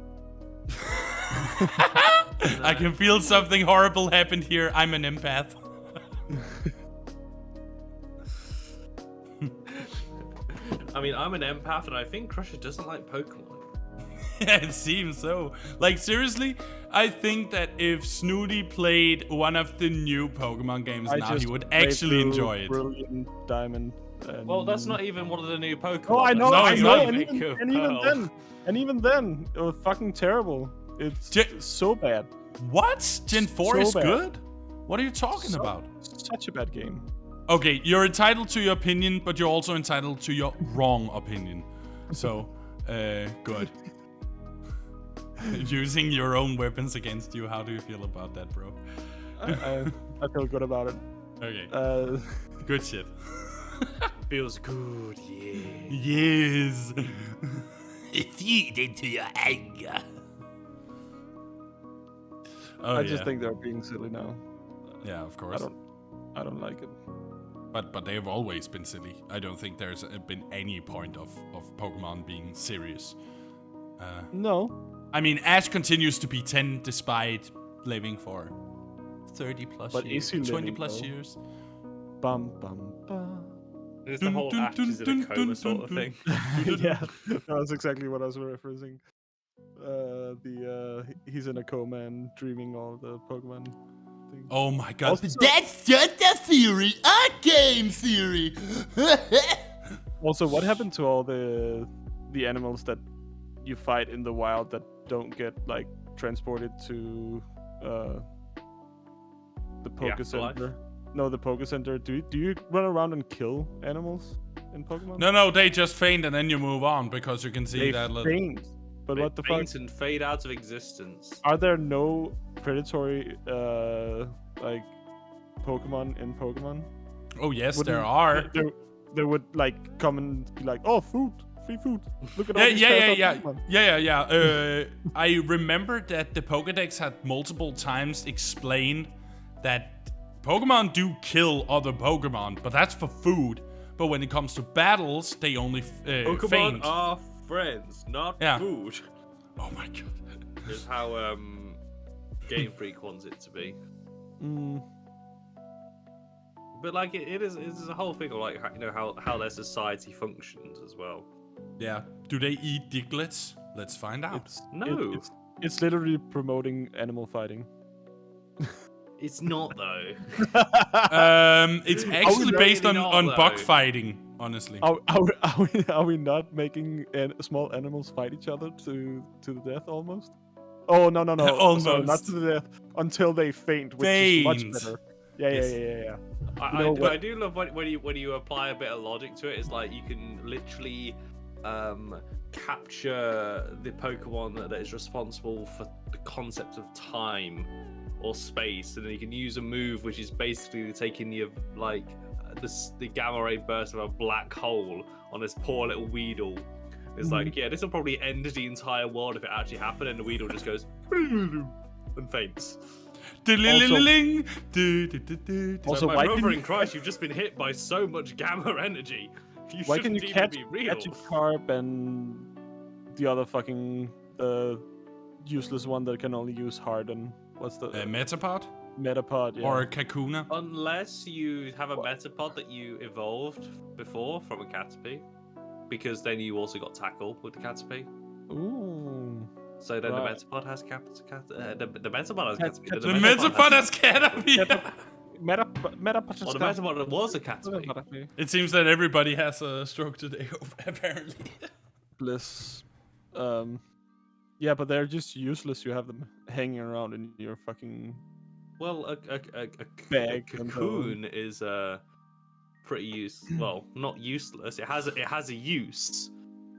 I can feel something horrible happened here. I'm an empath. I mean, I'm an empath, and I think Crusher doesn't like Pokemon. Yeah, it seems so. Like, seriously, I think that if Snooty played one of the new Pokemon games now, he would actually enjoy it. Brilliant Diamond. Well, that's not even one of the new Pokemon. Oh, I know, No, I it's know. not. And even then, it was fucking terrible. It's so bad. What? Gen 4 is bad. good? What are you talking about? Such a bad game. Okay, you're entitled to your opinion, but you're also entitled to your wrong opinion. So, good. Using your own weapons against you. How do you feel about that, bro? I feel good about it. Okay. Good shit. Feels good, yeah. Yes. Feed into your anger. Oh, I just think they're being silly now. Yeah, of course. I don't like it. But they've always been silly. I don't think there's been any point of Pokemon being serious. No. I mean, Ash continues to be 10 despite living for 30 plus But years. is he 20 living, plus though? years. Bum bum bum. It's the whole Ash is in a coma sort of thing. Yeah, that's exactly what I was referencing. He's in a coma and dreaming all the Pokemon things. Oh my god. Also- That's just a theory. A game theory. Also, what happened to all the animals that you fight in the wild that don't get like transported to the Poke afterlife? Center? No, the Poke Center. Do you run around and kill animals in Pokemon? No, they just faint and then you move on because you can see they that little. faint. But They what the fuck? faint and fade out of existence. Are there no predatory like Pokemon in Pokemon? Oh yes, Wouldn't- there are. They would like come and be like, "Oh, food, free food. Look at all these Yeah. Pokemon." I remember that the Pokédex had multiple times explained that Pokemon do kill other Pokemon, but that's for food. But when it comes to battles, they only Pokemon faint. are friends, not Yeah. food. Oh my god. Is how Game Freak wants it to be. Mm, But like it's a whole thing of like how their society functions as well. Yeah. Do they eat Diglets? Let's find out. No. It's literally promoting animal fighting. It's not though. It's actually really based on not, though. bug fighting, honestly. Are we not making small animals fight each other to the death almost? Oh no! Almost. Sorry, not to the death until they faint, which is much Faint. better. Yeah. I know what- do love when you apply a bit of logic to it. It's like you can literally capture the Pokemon that is responsible for the concept of time or space, and then you can use a move which is basically taking the gamma ray burst of a black hole on this poor little Weedle. It's like, yeah, this will probably end the entire world if it actually happened, and the Weedle just goes and faints. Also, My why brother can in Christ, you've just been hit by so much gamma energy. why can you shouldn't catch even be real. Magikarp and the other fucking useless one that can only use Harden? What's the Metapod? Metapod? Yeah. Or Kakuna? Unless you have a Metapod that you evolved before from a Caterpie, because then you also got Tackle with the Caterpie. Ooh. So then Right. the Metapod has the Metapod has Cat- Caterpie. The Metapod has Caterpie! Metapod. Well, the Metapod was a Caterpie. It seems that everybody has a stroke today, apparently. Bliss. Yeah, but they're just useless. You have them hanging around in your fucking. Well, a Bag and cocoon is pretty well, not useless. It has a use.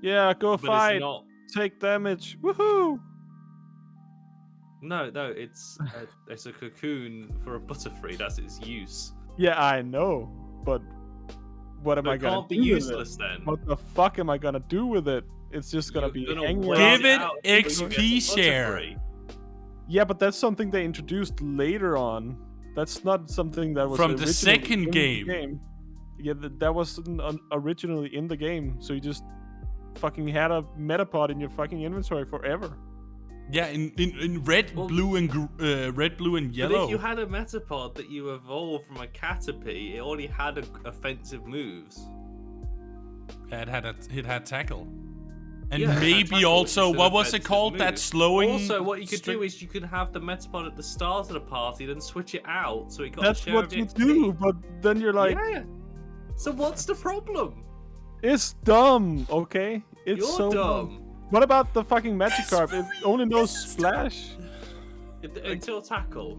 Yeah, go But fight. it's not. Take damage. Woohoo! No, it's a cocoon for a Butterfree. That's its use. Yeah, I know, but what am I It gonna can't be do with useless it? then. What the fuck am I gonna do with it? It's just gonna be You're gonna hanging wear around. Give it out until you XP get a share. Butterfree. Yeah, but that's something they introduced later on. That's not something that was From the originally second in the game. Yeah, that wasn't originally in the game. So you just fucking had a Metapod in your fucking inventory forever. Yeah, in red, Well- blue, and red, blue, and But yellow. if you had a Metapod that you evolved from a Caterpie, it already had offensive moves. It had tackle. And Yeah, it had maybe tackle, also, which is what an was it offensive called? That move. slowing. Also, what you could string- do is you could have the Metapod at the start of the party, then switch it out so it got a That's share what of the you XP. do, but then you're like, yeah. So what's the problem? it's dumb, okay? It's You're so dumb. What about the fucking Magikarp? It only knows Splash. Until tackle.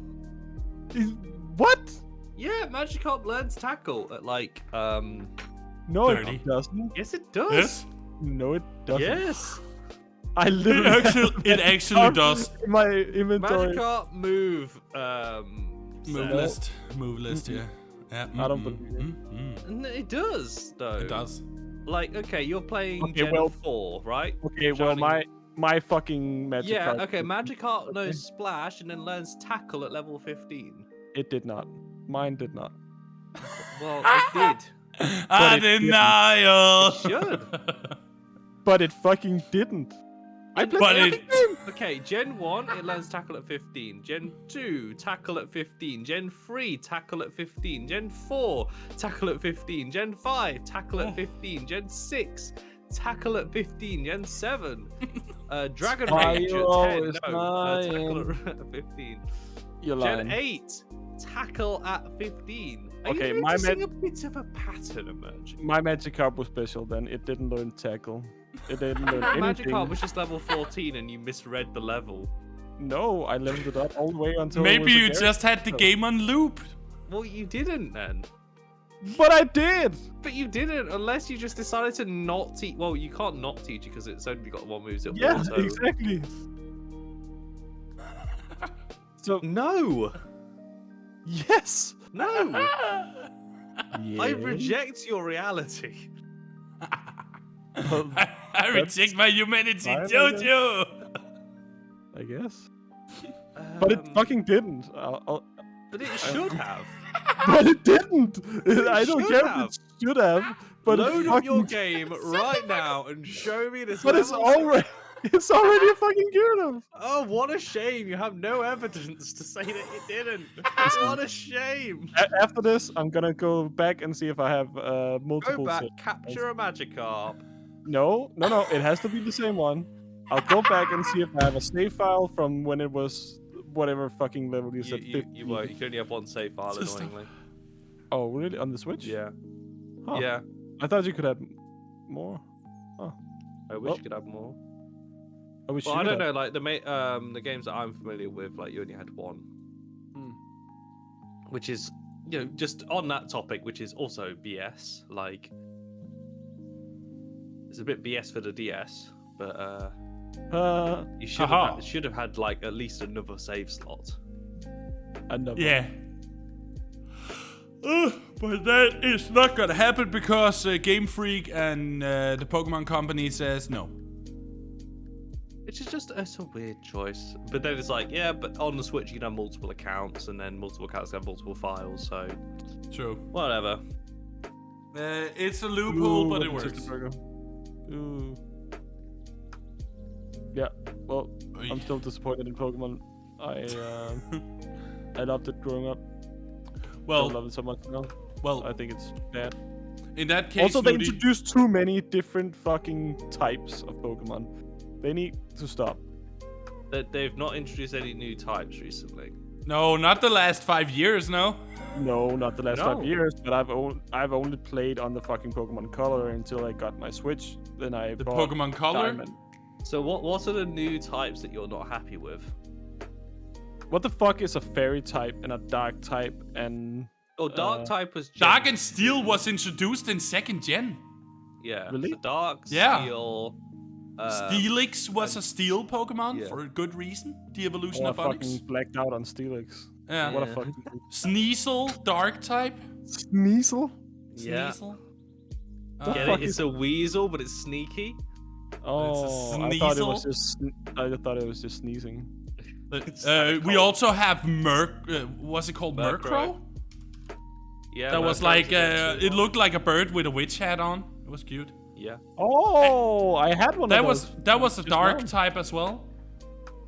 What? Yeah, Magikarp learns tackle at like No, 30. it doesn't. Yes, it does. Yes, No, it doesn't. Yes. I it literally actually have does. in my inventory. Magikarp move. Move set. list, yeah. I don't believe you. And it does, though. It does. Like, okay, you're playing Okay, Gen well- 4, right? Okay, well, my fucking magic Yeah, card. okay, Magikarp Okay. knows Splash and then learns Tackle at level 15. It did not. Mine did not. Well, it did. A it didn't. denial. It should. But it fucking didn't. I played But the it- game. Okay, Gen 1, it learns Tackle at 15. Gen 2, Tackle at 15. Gen 3, Tackle at 15. Gen 4, Tackle at 15. Gen 5, Tackle at 15. Gen 6, Tackle at 15. Gen 7, Dragon Why Rage you at 10. always No, Tackle at 15. You're Gen lying. 8, Tackle at 15. Are Okay, you my noticing a bit of a pattern emerging? My Magikarp was special then. It didn't learn tackle. It didn't learn anything. Magikarp was just level 14 and you misread the level. No, I leveled it up all the way until. it Maybe was a you character. just had the game on loop. Well, you didn't then. But I did. But you didn't, unless you just decided to not teach. Well, you can't not teach it because it's only got one move. Yeah, exactly. So No, yes. no. Yeah. I reject your reality. Well, I reject my humanity, fine, I don't guess. you? I guess. But it fucking didn't. But it should have. But it didn't. I don't should care have. if it should have. But Load it up your fucking. game right now and show me this. But it's level. already. It's already a fucking Gyarados. Oh, what a shame! You have no evidence to say that it didn't. What a shame! After this, I'm gonna go back and see if I have multiple. Go back, saves. capture a Magikarp. No. It has to be the same one. I'll go back and see if I have a save file from when it was whatever fucking level you said. You 15. won't. You can only have one save file, Just- annoyingly. Oh, really? On the Switch? Yeah. Huh. Yeah. I thought you could have more. I wish Well, you could have more. I wish Well, you I don't had. know. Like the games that I'm familiar with, like you only had one. Hmm. Which is, just on that topic, which is also BS. Like, it's a bit BS for the DS, but you Haha. should have had like at least another save slot. Another. Yeah. But that is not gonna happen because Game Freak and the Pokemon Company says no. Which is it's a weird choice. But then it's like, yeah, but on the Switch you can have multiple accounts, and then multiple accounts have multiple files, so True. whatever. It's a loophole, but it what a works. tasty burger. Ooh. Yeah. Well, I'm still disappointed in Pokemon. I loved it growing up. I Well, love it so much now. I think it's bad. in that case, Also, they Snooty, introduced too many different fucking types of Pokemon. They need to stop. They've not introduced any new types recently. no, not the last 5 years, no. No, not the last No. 5 years, but I've only played on the fucking Pokemon Color until I got my Switch. Then I The bought Pokemon Color. Diamond. So what are the new types that you're not happy with? What the fuck is a Fairy type and a Dark type and Oh, Dark type was Dark and Steel was introduced in 2nd gen. Yeah. Really? So Dark, Yeah. Steel. Steelix was a steel Pokemon yeah. for a good reason. The evolution I of Onix. fucking blacked out on Steelix. Yeah. What a Yeah. fucking Sneasel, Dark type. Sneasel? Yeah. Sneasel. The Get fuck it? It's a weasel, but it's sneaky. Oh, I thought it was just. I thought it was just sneezing. We also have what's it called? Murkrow. Murkrow? Yeah. That was Murkrow's like, a good it looked like a bird with a witch hat on. It was cute. Yeah. Oh, I had one That of was those. a just dark now. type as well.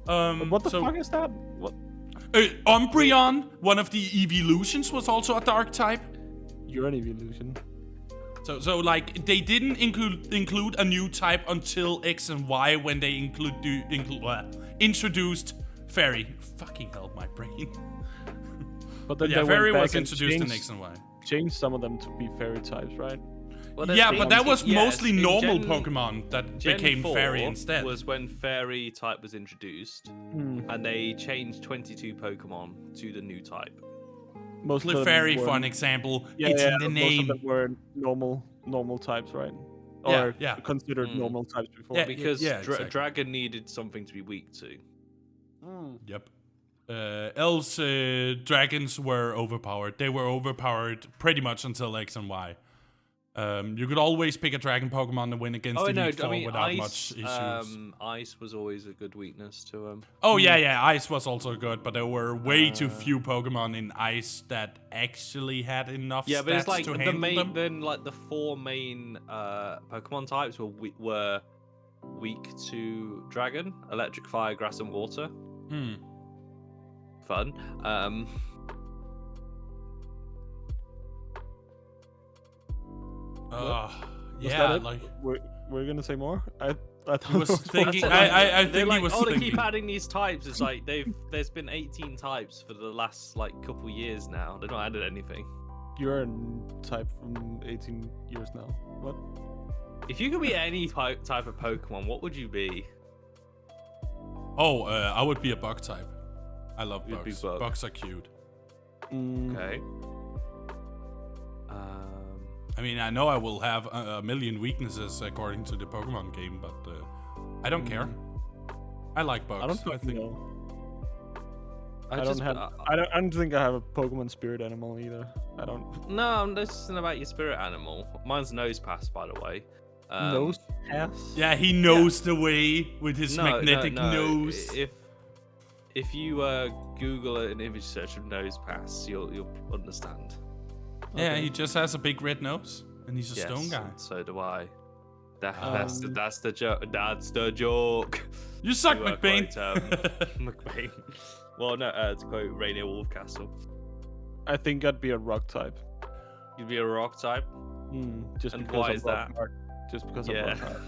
What the so, fuck is that? What? Umbreon, one of the evolutions, was also a dark type. You're an evolution. So like they didn't include a new type until X and Y when they introduced Fairy. Fucking hell, my brain. But then Yeah, they Fairy went was back and introduced in changed- X and Y. Changed some of them to be Fairy types, right? Well, Yeah, there's but been- that was yes, mostly in normal Gen- Pokemon that Gen became 4 Fairy instead. Was when Fairy type was introduced, Hmm. and they changed 22 Pokemon to the new type. Most of them Fairy, were- for an example. Yeah, it's yeah, in the most of name. them were normal types, right? Yeah, Or yeah. considered Mm. normal types before. Yeah, Because exactly. Dragon needed something to be weak to. Yep. Else, dragons were overpowered. They were overpowered pretty much until X and Y. You could always pick a dragon Pokemon to win against Elite Four without much issues. Ice was always a good weakness to him. Oh yeah, Ice was also good, but there were way too few Pokemon in Ice that actually had enough Yeah, but it's stats like to the handle main, them. then like the 4 main Pokemon types were weak to Dragon, Electric, Fire, Grass, and Water. Fun. Was Yeah, that it? like We're gonna say more. I thought I was it thinking. it, I They're think like, he was oh, they thinking. keep adding these types. It's like there's been 18 types for the last like couple years now. They've not added anything. You're a type from 18 years now. What? If you could be any type of Pokemon, what would you be? Oh, I would be a bug type. I love You'd be bugs. bug. Bugs are cute. Okay. I mean, I know I will have a million weaknesses according to the Pokemon game, but I don't care. I like bugs. I don't think. fucking know. I just don't have. I don't think I have a Pokemon spirit animal either. I don't. No, this isn't about your spirit animal. Mine's Nose Pass, by the way. Nose pass. Yeah, he knows the way with his magnetic no. nose. If you Google an image search of Nose Pass, you'll understand. Yeah, Okay. he just has a big red nose, and he's a stone guy. So do I. That's the joke. That's the joke. You suck, To McBain. quote, McBain. Well, no, to quote Rainier Wolfcastle. I think I'd be a rock type. You'd be a rock type. Just And because why I'm is rock that? hard. Just because I'm Yeah. rock hard.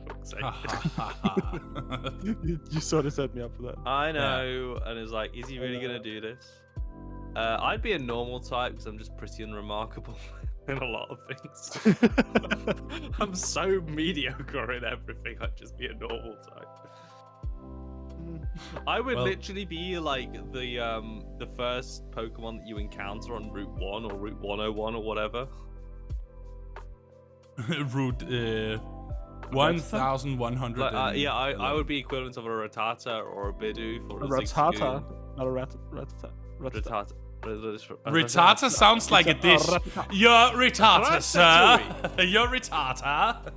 Fuck's sake. Ha, ha, ha, ha. You sort of set me up for that. I know, and it's like, is he really gonna do this? I'd be a normal type because I'm just pretty unremarkable in a lot of things. I'm so mediocre in everything. I'd just be a normal type. I would Well- literally be like the first Pokemon that you encounter on Route 1 or Route 101 or whatever. Route 1100. Like, yeah, I would be equivalent of a Rattata or a Bidoof or A a ratata, Zigzagoon. not a ratata. Rattata. Ritata sounds like a dish. Ratata. You're Ritata, sir. Ratatouille. You're Ritata.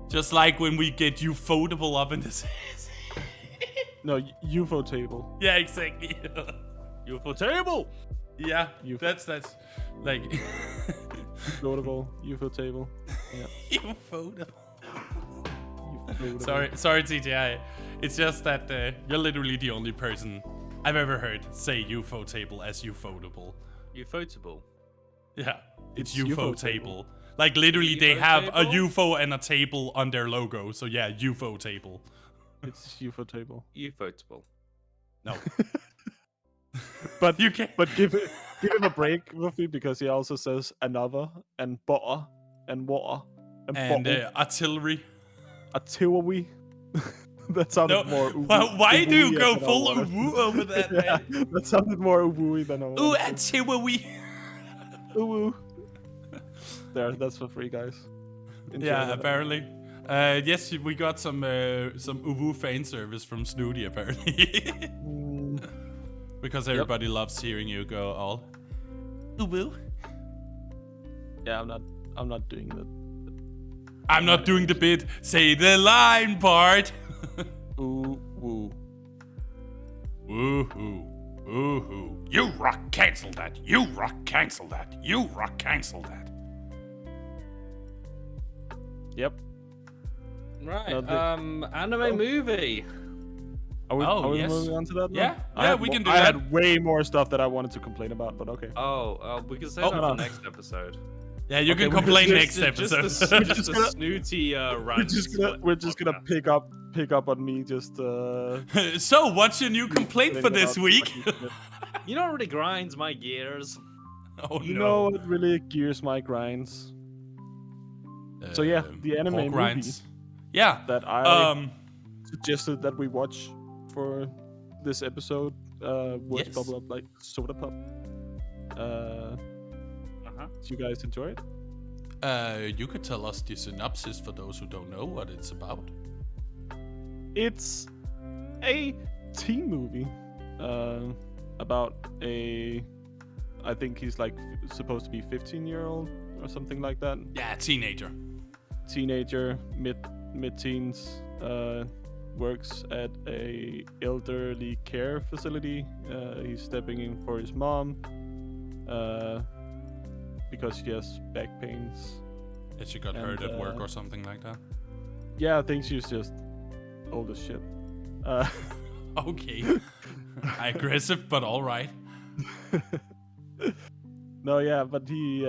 Just like when we get Ufotable up in this. No, UFO table. Yeah, exactly. UFO table. Yeah, UFO. that's like Floatable UFO table. Yeah. Ufotable. UFO. Sorry, TJ. It's just that you're literally the only person I've ever heard say UFO table as Ufotable. Ufotable. Yeah, it's It's UFO UFO table. Like literally, they UFO have a table? UFO and a table on their logo. So yeah, UFO table. It's UFO table. Ufotable. No, But you can't. but give him a break, Luffy, because he also says another and butter and water And bottle. artillery. Artillery. That sounded more. Why do you go than I full wanted. uwu over that, Yeah, man? that sounded more uwu than I Ooh, wanted. artillery. Uwu. There, that's for free, guys. Enjoy Yeah, that. apparently. Yes, we got some uwu fan service from Snooty apparently, Mm, because everybody loves hearing you go all uwu. yeah, I'm not doing that. I'm not doing the bit. Say the line part. Ooh, woo. Woohoo. Woohoo. You rock cancel that. You rock cancel that. You rock cancel that. Yep. Right. No, the- Anime movie. Are we yes. moving on to that? now? Yeah, I yeah, had we can mo- do I that. had way more stuff that I wanted to complain about, but okay. We can say Oh, that no. for next episode. Yeah, you Okay, can we complain just- next Just episode. the, just the snooty rant. We're just gonna pick up on me just. So, what's your new complaint for this week? You know what really grinds my gears? Oh You no. know what really gears my grinds? So yeah, the anime pork movie rinds. Yeah. that I Um. suggested that we watch for this episode was Yes. Bubble Up Like Soda Pop. Did you guys enjoy it? You could tell us the synopsis for those who don't know what it's about. It's a teen movie about I think he's like supposed to be 15-year-old or something like that. Yeah, teenager, mid-teens, works at a elderly care facility. He's stepping in for his mom because she has back pains. that she got hurt at work or something like that. Yeah, I think she's just old as shit. Okay. Aggressive, but all right. No, yeah, but he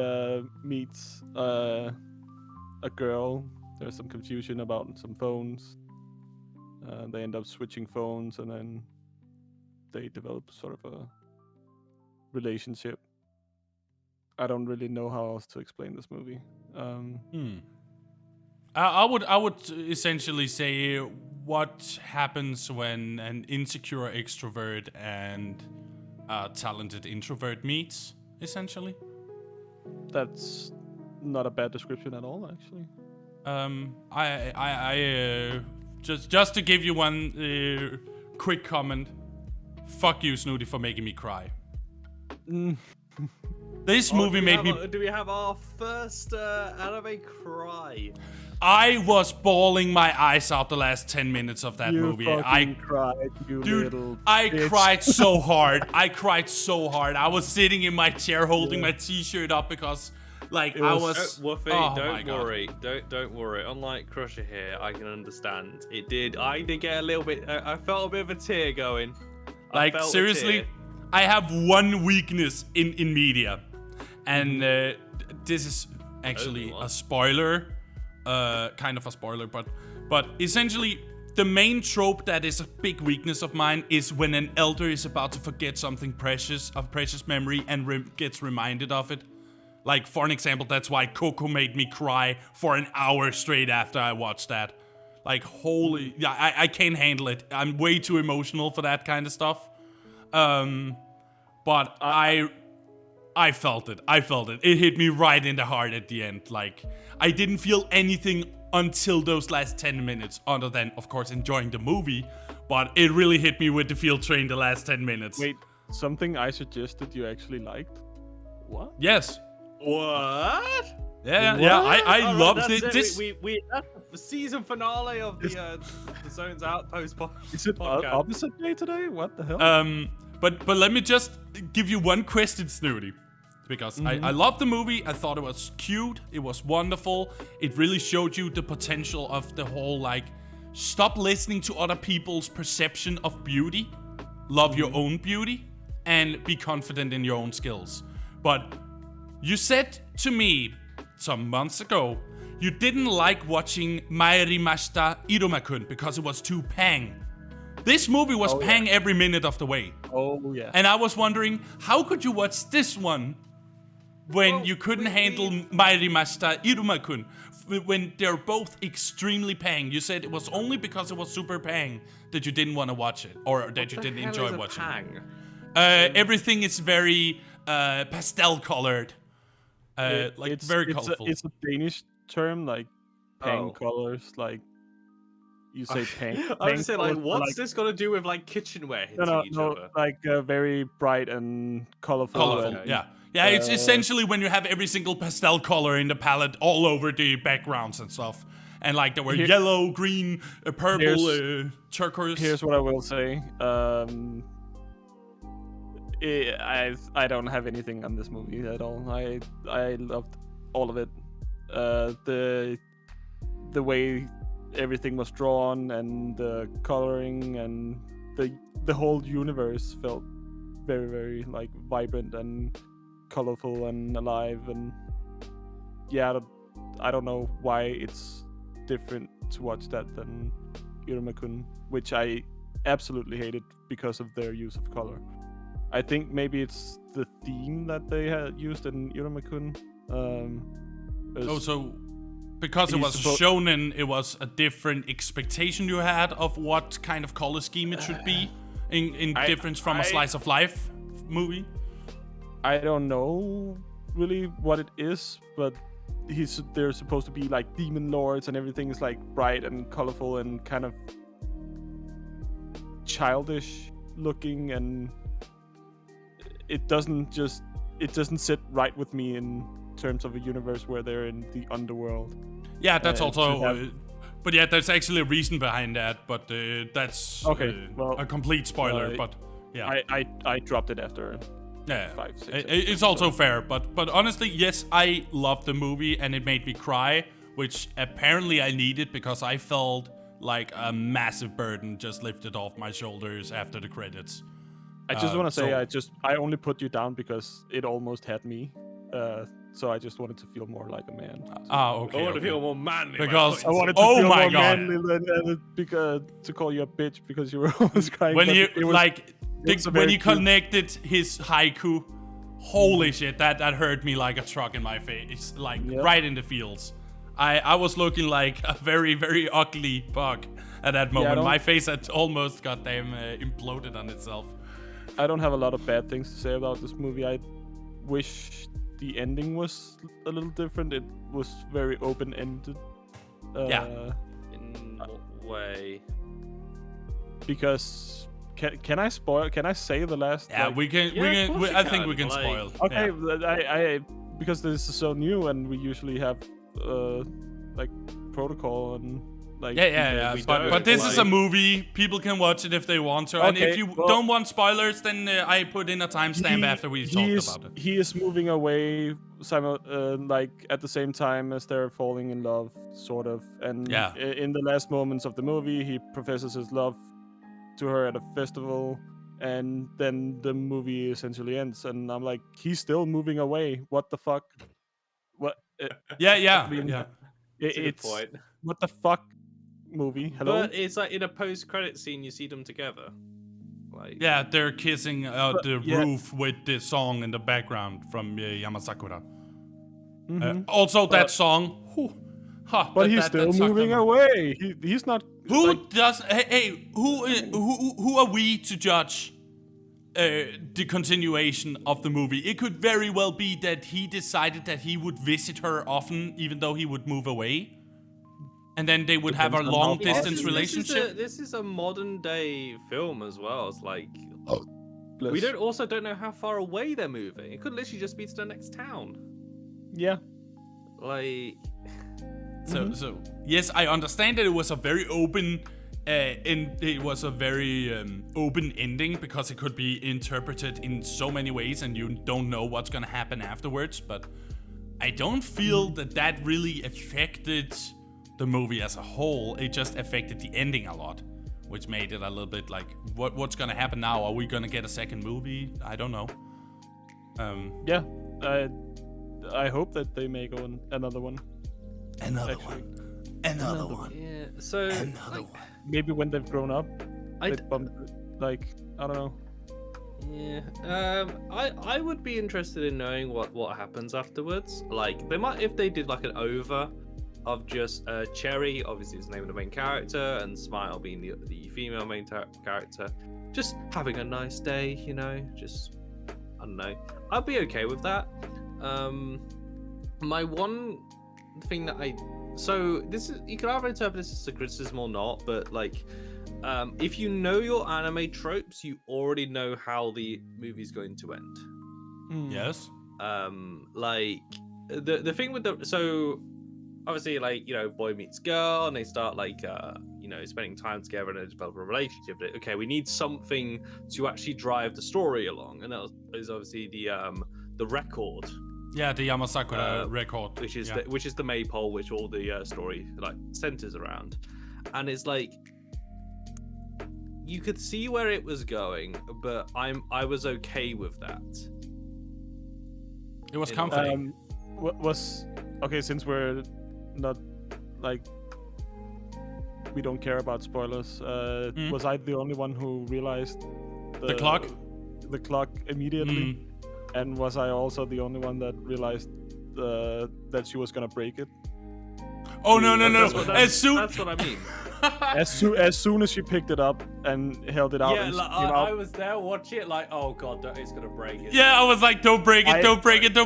meets a girl. There's some confusion about some phones. They end up switching phones, and then they develop sort of a relationship. I don't really know how else to explain this movie. I would essentially say what happens when an insecure extrovert and a talented introvert meets, essentially. That's not a bad description at all, actually. Just to give you one quick comment. Fuck you, Snooty, for making me cry. This movie made me. Do we have our first anime cry? I was bawling my eyes out the last 10 minutes of that movie. I cried, you little I bitch. cried so hard. I was sitting in my chair holding my t-shirt up because, like, I was. Woofy, oh don't worry. Don't worry. Unlike Crusher here, I can understand. I did get a little bit. I felt a bit of a tear going. Like, seriously, I have one weakness in media, and this is actually a spoiler. Kind of a spoiler, but essentially the main trope that is a big weakness of mine is when an elder is about to forget something precious memory and gets reminded of it. Like, for an example, that's why Coco made me cry for an hour straight after I watched that. Like, holy, yeah, I can't handle it. I'm way too emotional for that kind of stuff. But I felt it. It hit me right in the heart at the end. Like, I didn't feel anything until those last 10 minutes, other than, of course, enjoying the movie. But it really hit me with the field train the last 10 minutes. Wait, something I suggested you actually liked? What? Yes. What? Yeah, What? yeah. I loved it. That's the season finale of the Zone's Outpost Is it podcast. opposite day today? What the hell? But let me just give you one question, Snooty. Because I loved the movie. I thought it was cute. It was wonderful. It really showed you the potential of the whole, like, stop listening to other people's perception of beauty. Love your own beauty. And be confident in your own skills. But you said to me some months ago, you didn't like watching Maerimashita Iruma-kun because it was too pang. This movie was pang every minute of the way. Oh, yeah. And I was wondering, how could you watch this one when you couldn't handle Maerimashita Iruma-kun? When they're both extremely pang. You said it was only because it was super pang that you didn't want to watch it. Or that you didn't enjoy watching it. Everything is very pastel colored. Like, very colorful. It's a Danish term, like, pang colors, like, you say pang. I was saying, like, what's this got to do with, like, kitchenware hitting each other? Like, very bright and colorful. Yeah. Yeah, it's essentially when you have every single pastel color in the palette all over the backgrounds and stuff. And, like, there were yellow, green, purple, turquoise. Here's what I will say. I don't have anything on this movie at all. I loved all of it. The way everything was drawn and the coloring and the whole universe felt very, very, like, vibrant and colorful and alive. And yeah, I don't know why it's different to watch that than Iruma-kun, which I absolutely hated because of their use of color. I think maybe it's the theme that they had used in Iruma-kun. So because it was shonen, it was a different expectation you had of what kind of color scheme it should be in difference from a slice of life movie? I don't know really what it is, but they're supposed to be like demon lords and everything is like bright and colorful and kind of childish looking, and it doesn't sit right with me in terms of a universe where they're in the underworld. Yeah, that's also. But yeah, there's actually a reason behind that. But that's a complete spoiler. But yeah, I dropped it after. Yeah, 5, 6. It's also fair. But honestly, yes, I loved the movie and it made me cry, which apparently I needed because I felt like a massive burden just lifted off my shoulders after the credits. I just want to say I only put you down because it almost had me. So I just wanted to feel more like a man. Okay. I want to feel more manly. Because I wanted to feel more manly than to call you a bitch because you were always crying. When you connected his haiku, holy shit, that hurt me like a truck in my face, like right in the feels. I was looking like a very, very ugly bug at that moment. My face had almost goddamn imploded on itself. I don't have a lot of bad things to say about this movie. I wish the ending was a little different. It was very open-ended. In what way? Because can I spoil? Can I say the last? Yeah, we can. I think we can spoil. Okay, I because this is so new and we usually have like protocol and like. Yeah. But this is a movie. People can watch it if they want to. And if you don't want spoilers, then I put in a timestamp after we talked about it. He is moving away, like at the same time as they're falling in love, sort of. And in the last moments of the movie, he professes his love to her at a festival, and then the movie essentially ends. And I'm like, he's still moving away. What the fuck? What? Yeah. It's a good point. What the fuck? Movie. Hello. But it's like in a post-credit scene, you see them together. Like they're kissing the roof with the song in the background from Yamasakura. Mm-hmm. Also, that song. But he's still moving away. He's not. Who does? Hey, who are we to judge the continuation of the movie? It could very well be that he decided that he would visit her often, even though he would move away. And then they would have a long-distance relationship. This is a modern-day film as well. It's like we don't know how far away they're moving. It could literally just be to the next town. Yeah. Like. So yes, I understand that it was a very open, it was a very open ending because it could be interpreted in so many ways, and you don't know what's gonna happen afterwards. But I don't feel that really affected the movie as a whole. It just affected the ending a lot, which made it a little bit like, what's gonna happen now? Are we gonna get a second movie? I don't know. I hope that they make another one. Another one. Yeah. So maybe when they've grown up, I don't know. Yeah. I would be interested in knowing what happens afterwards. Like they might, if they did like an over of just Cherry, obviously is the name of the main character, and Smile being the female main character, just having a nice day, you know, just I don't know. I'd be okay with that. My one thing that this is, you can either interpret this as a criticism or not, but like if you know your anime tropes, you already know how the movie's going to end. Yes. Like the thing with so obviously, like, you know, boy meets girl and they start like you know, spending time together and they develop a relationship. Okay, we need something to actually drive the story along, and that is obviously the record. Yeah, the Yamasakura record, which is the maypole which all the story like centers around, and it's like you could see where it was going, but I was okay with that. It was comforting. Since we're not like we don't care about spoilers, was I the only one who realized the clock immediately? And was I also the only one that realized that she was gonna break it? Oh no! That's what I mean. as soon as she picked it up and held it out. Yeah, like, I was there watching it like, oh god, it's gonna break it. Yeah, I was like, don't break it, don't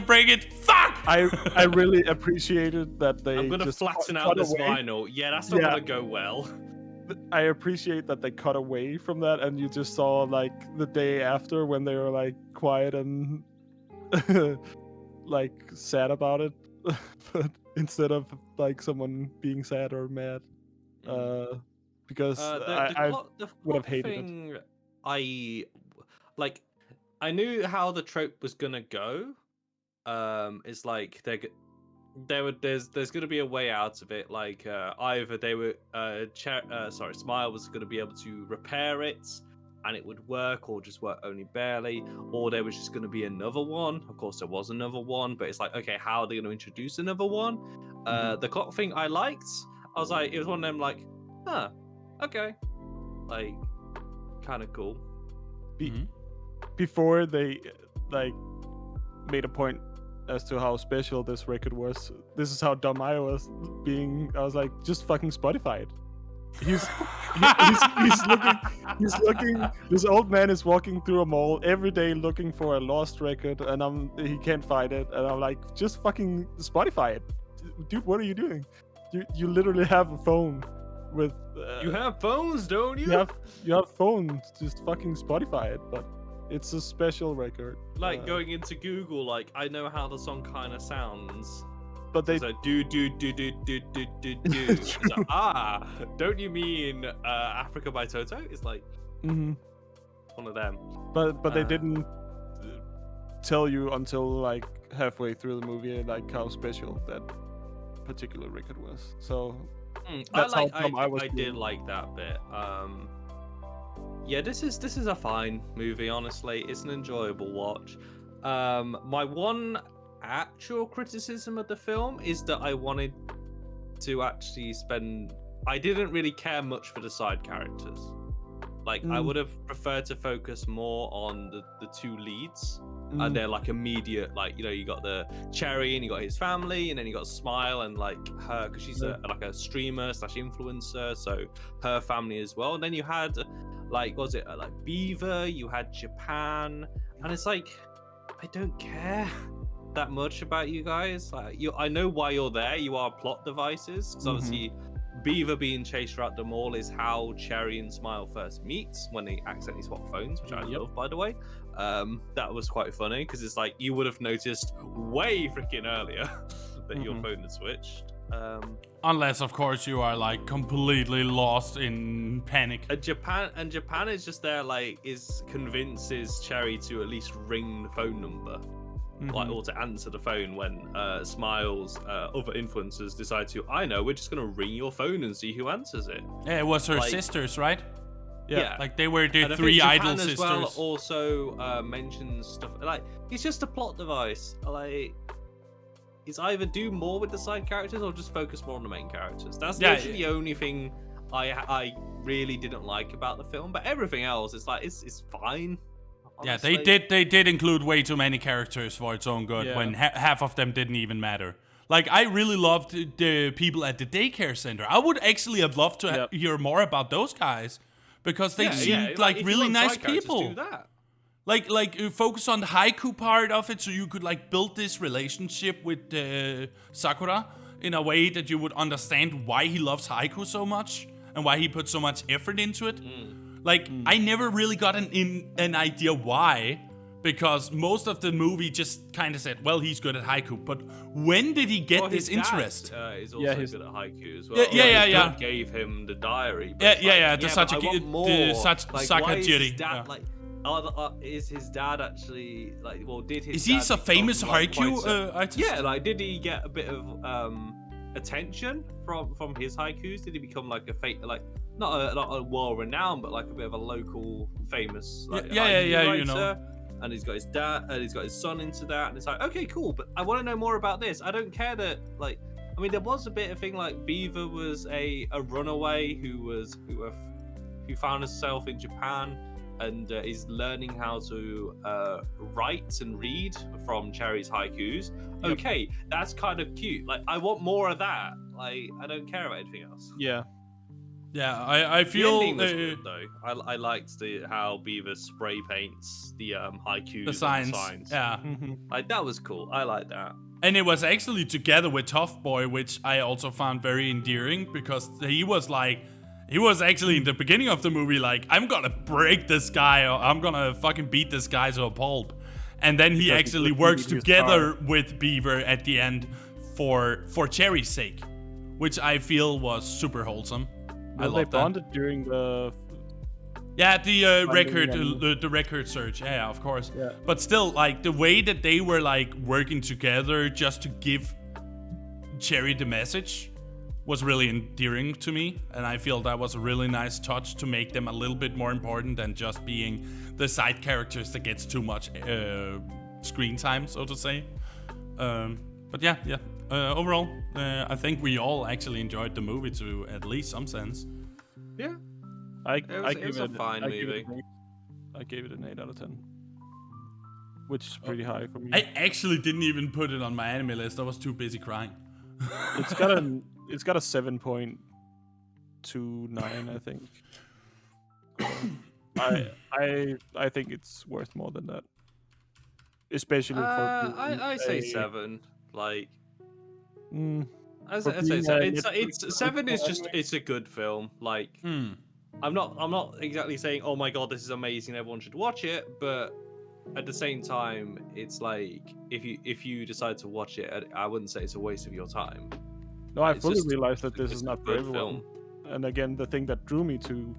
break it. Fuck! I really appreciated that they. I'm gonna just flatten out this vinyl. Yeah, that's not gonna go well. I appreciate that they cut away from that, and you just saw like the day after when they were like quiet and like sad about it, but instead of like someone being sad or mad, because I would have hated it. I like. I knew how the trope was gonna go. It's like there's gonna be a way out of it. Like either they were Smile was gonna be able to repair it and it would work, or just work only barely, or there was just gonna be another one. Of course, there was another one, but it's like, okay, how are they gonna introduce another one? The clock thing I liked. I was like, it was one of them like, huh, okay, like kind of cool. Before they like made a point as to how special this record was, this is how dumb I was being. I was like, just fucking Spotify it. He's looking. This old man is walking through a mall every day looking for a lost record, and he can't find it. And I'm like, just fucking Spotify it, dude. What are you doing? You literally have a phone with. You have phones, don't you? You have phones. Just fucking Spotify it, but. It's a special record. Like going into Google, like I know how the song kind of sounds, but they like do. It's like, don't you mean Africa by Toto? It's like one of them. But they didn't tell you until like halfway through the movie like how special that particular record was. So that's how dumb I was. I did like that bit. Yeah, this is a fine movie, honestly. It's an enjoyable watch. My one actual criticism of the film is that I wanted to actually I didn't really care much for the side characters. Like, I would have preferred to focus more on the two leads. And they're like immediate, like, you know, you got the Cherry and you got his family, and then you got Smile and like her, because she's like a streamer / influencer, so her family as well. And then you had like, what was it, like Beaver, you had Japan, and it's like, I don't care that much about you guys. Like, I know why you're there. You are plot devices, because obviously Beaver being chased throughout the mall is how Cherry and Smile first meet, when they accidentally swap phones, which I love, by the way. That was quite funny, because it's like you would have noticed way freaking earlier that your phone had switched. Unless, of course, you are like completely lost in panic. Japan is just there, like, convinces Cherry to at least ring the phone number, like, or to answer the phone when Smile's other influencers decide to. I know, we're just gonna ring your phone and see who answers it. Yeah, it was her sisters, right? Yeah, like they were the and three Japan idol as sisters. Well also mentions stuff like it's just a plot device. Like, it's either do more with the side characters or just focus more on the main characters. That's literally the only thing I really didn't like about the film. But everything else, it's like it's fine. Honestly. Yeah, they did include way too many characters for its own good when half of them didn't even matter. Like, I really loved the people at the daycare center. I would actually have loved to hear more about those guys. Because they seemed like really nice people. Do that. Like focus on the haiku part of it, so you could like build this relationship with Sakura in a way that you would understand why he loves haiku so much and why he put so much effort into it. I never really got an idea why, because most of the movie just kind of said, well, he's good at haiku. But when did he get this interest? He's also good at haiku as well. Yeah. His dad gave him the diary. The Sakajiri. Is his dad actually like? Well, did his? Is he a famous haiku artist? Yeah, like, did he get a bit of attention from his haikus? Did he become like not a world-renowned, but like a bit of a local famous writer? You know. And he's got his dad, and he's got his son into that, and it's like, okay, cool, but I want to know more about this. I don't care that, like, I mean, there was a bit of thing like Beaver was a runaway who found herself in Japan and is learning how to write and read from Cherry's haikus. Okay, that's kind of cute. Like, I want more of that. Like, I don't care about anything else. Yeah, I feel the ending was good, though. I liked how Beaver spray paints the haikus, the signs. Yeah, like, that was cool. I like that. And it was actually together with Tough Boy, which I also found very endearing, because he was like, He was actually in the beginning of the movie like, I'm gonna break this guy, or I'm gonna fucking beat this guy to a pulp. And then he actually works together with Beaver at the end for Cherry's sake, which I feel was super wholesome. I love that. They bonded during the... Yeah, the record search. Yeah, of course. Yeah. But still, like, the way that they were, like, working together just to give Cherry the message was really endearing to me. And I feel that was a really nice touch to make them a little bit more important than just being the side characters that gets too much screen time, so to say. But yeah. Overall, I think we all actually enjoyed the movie to at least some sense. Yeah. It was a fine movie. I gave it an 8 out of 10. Which is pretty high for me. I actually didn't even put it on my anime list. I was too busy crying. It's got a 7.29, I think. I think it's worth more than that. Especially for I say 7. Like I say being 7. a It's 7 is just it's a good film. Like I'm not exactly saying, oh my god, this is amazing, everyone should watch it, but at the same time, it's like if you decide to watch it, I wouldn't say it's a waste of your time. No, I fully realized that this is not for everyone. Film. And again, the thing that drew me to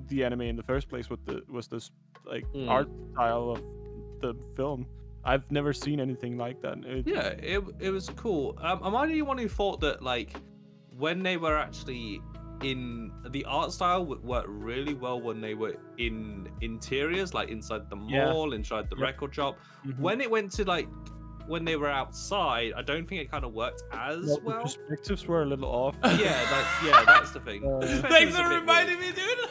the anime in the first place was this like art style of the film. I've never seen anything like that. It was cool. Am I the one who thought that like when they were actually in the art style worked really well when they were in interiors, like inside the mall, inside the record shop. When it went to like when they were outside, I don't think it kind of worked as well. The perspectives were a little off. That's the thing. Thanks for reminding me, dude.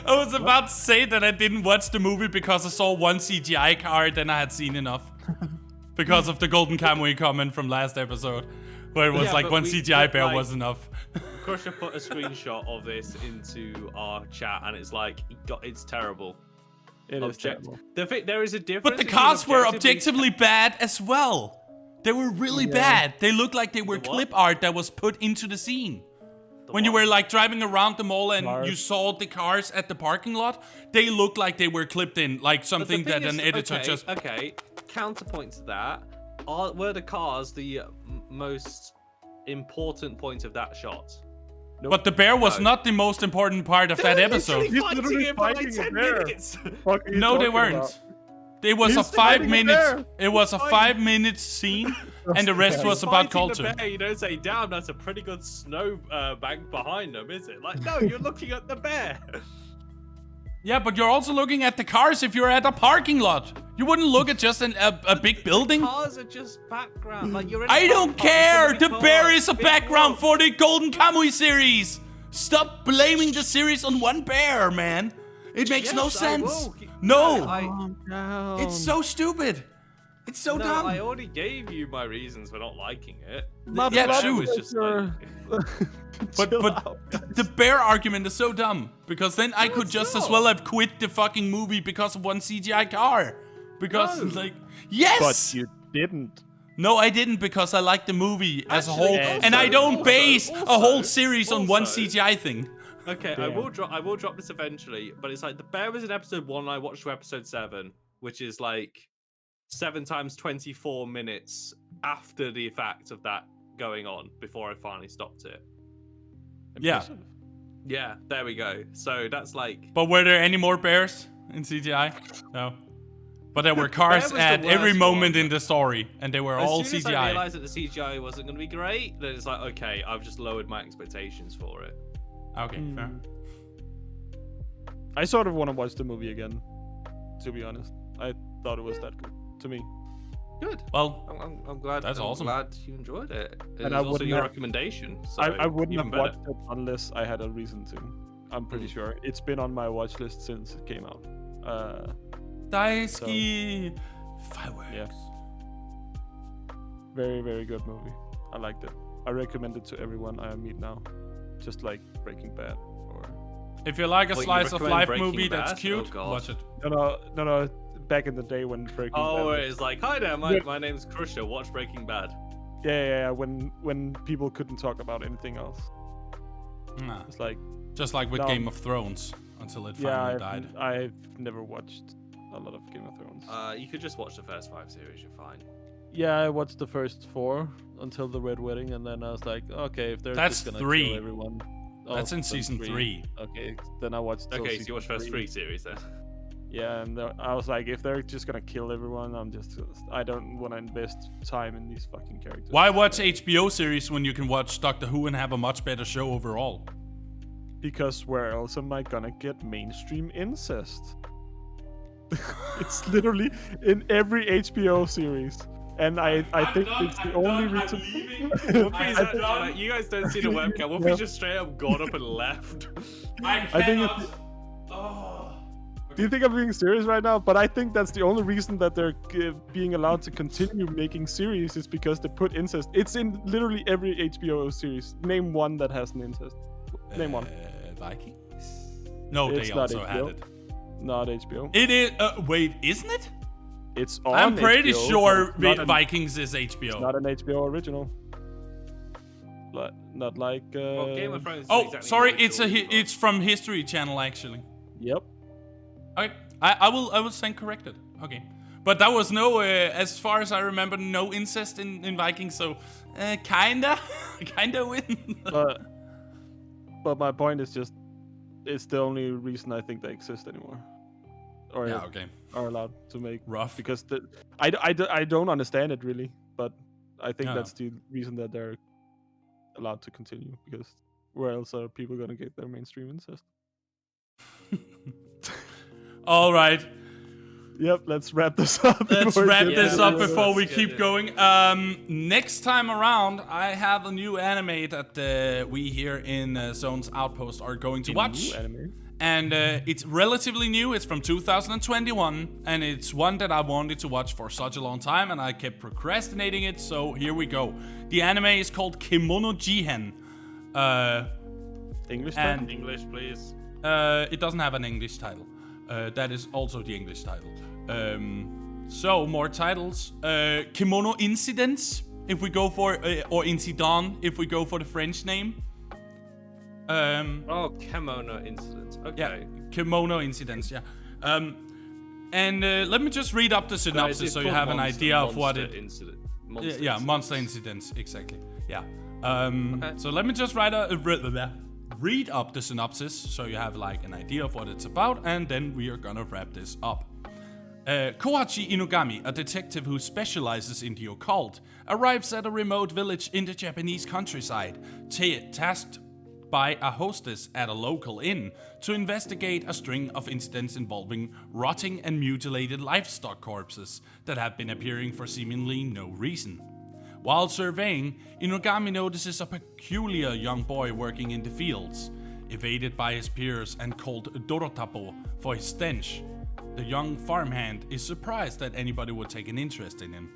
I was about to say that I didn't watch the movie because I saw one CGI car, then I had seen enough. Because of the Golden Kamuy comment from last episode, where it was like one CGI bear was enough. Crusher put a screenshot of this into our chat, and it's like, it's terrible. It is terrible. There is a difference. But the cars were objectively bad as well. They were really bad. They looked like they were clip art that was put into the scene. When you were like driving around the mall and you saw the cars at the parking lot, they looked like they were clipped in, like something that an editor just... Okay, counterpoint to that, were the cars the most important point of that shot? Nope. But the bear was not the most important part of that episode. He's literally fighting a bear. No, they weren't. It was a 5 minute. It was a 5 minute scene, and the rest was about culture. You don't say, "Damn, that's a pretty good snow bank behind them," is it? Like, no, you're looking at the bear. Yeah, but you're also looking at the cars if you're at a parking lot. You wouldn't look at just a big building. Cars are just background. Like you're in I don't care. The bear is a background for the Golden Kamuy series. Stop blaming the series on one bear, man. It makes no sense. No, it's so stupid. It's so dumb. I already gave you my reasons for not liking it. Yeah, true. Was just like... but the bear argument is so dumb, because then I could just as well have quit the fucking movie because of one CGI car. Because like, yes. But you didn't. No, I didn't, because I like the movie as a whole, and I don't base a whole series on one CGI thing. Okay, I will drop this eventually, but it's like the bear was in episode 1 and I watched to episode 7, which is like 7 times 24 minutes after the fact of that going on before I finally stopped it. Impressive. Yeah, there we go. So that's like... But were there any more bears in CGI? No. But there were cars at every moment in the story, and they were all CGI. As soon as I realized that the CGI wasn't going to be great, then it's like, okay, I've just lowered my expectations for it. Okay, fair. I sort of want to watch the movie again, to be honest. I thought it was that good to me. Good. Well, I'm glad. That's awesome. I'm glad you enjoyed it. And I also your recommendation. So I wouldn't have watched it unless I had a reason to. I'm pretty sure. It's been on my watch list since it came out. Daisuke fireworks. Yeah. Very, very good movie. I liked it. I recommend it to everyone I meet now. Just like Breaking Bad, or if you like a slice of life movie that's cute, watch it. No. Back in the day when Breaking Bad. Oh, it's like, hi there, my name's Crusher. Watch Breaking Bad. Yeah. When people couldn't talk about anything else. Nah. It's like Just like with No. Game of Thrones, until it finally died. I've never watched a lot of Game of Thrones. You could just watch the first 5 series. You're fine. Yeah, I watched the first 4 until the Red Wedding, and then I was like, okay, if they're That's just gonna 3. kill everyone. That's in then season 3. Okay, then I watched. till Okay, so season you watch first 3 series then. Yeah, and I was like, if they're just gonna kill everyone, I don't want to invest time in these fucking characters. Why watch HBO series when you can watch Doctor Who and have a much better show overall? Because where else am I gonna get mainstream incest? It's literally in every HBO series. And I think it's the only reason. You guys don't see the webcam. Wolfie just straight up got up and left. I think it's- Do you think I'm being serious right now? But I think that's the only reason that they're being allowed to continue making series is because they put incest. It's in literally every HBO series. Name one that has an incest. Name one. Vikings? No, It's they not also had HBO. it. Not HBO. It is. Wait, isn't it? It's on I'm pretty HBO, sure but it's not an- Vikings is HBO. It's not an HBO original. Not like. Well, Game of Thrones. Is Oh, exactly sorry, what it's doing, but- it's from History Channel actually. Yep. Okay, I will stand corrected. Okay, but that was no, as far as I remember, no incest in Vikings. So, kinda win. But my point is just, it's the only reason I think they exist anymore, or Yeah. Okay. are allowed to make. Rough. Because I don't understand it really, but I think Yeah. that's the reason that they're allowed to continue. Because where else are people gonna get their mainstream incest? All right. Yep, let's wrap this up. Let's before it wrap gets this too up long. before we Let's keep get it. going. Next time around, I have a new anime that we here in Zone's Outpost are going to watch. New anime. And it's relatively new. It's from 2021, and it's one that I wanted to watch for such a long time, and I kept procrastinating it. So here we go. The anime is called Kemono Jihen. English and- title? English, please. It doesn't have an English title. That is also the English title. So more titles. Kimono Incidents, if we go for, or Incident, if we go for the French name. Oh, Kimono Incidents. Okay. Yeah, Kimono Incidents. Yeah. And let me just read up the synopsis It's so you called have an idea of what Monster it. Incident. Yeah, Monster Incidents, exactly. Yeah. Okay. So let me just read up the synopsis so you have like an idea of what it's about, and then we are gonna wrap this up. Kohachi Inugami, a detective who specializes in the occult, arrives at a remote village in the Japanese countryside, tasked by a hostess at a local inn to investigate a string of incidents involving rotting and mutilated livestock corpses that have been appearing for seemingly no reason. While surveying, Inugami notices a peculiar young boy working in the fields. Evaded by his peers and called Dorotapo for his stench, the young farmhand is surprised that anybody would take an interest in him.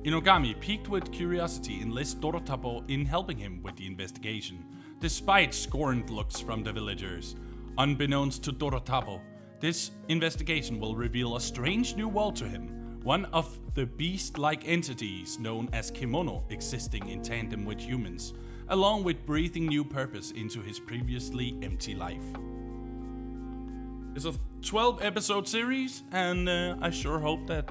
Inugami, piqued with curiosity, enlists Dorotapo in helping him with the investigation, despite scorned looks from the villagers. Unbeknownst to Dorotapo, this investigation will reveal a strange new world to him, one of the beast-like entities known as Kimono existing in tandem with humans, along with breathing new purpose into his previously empty life. It's a 12-episode series, and I sure hope that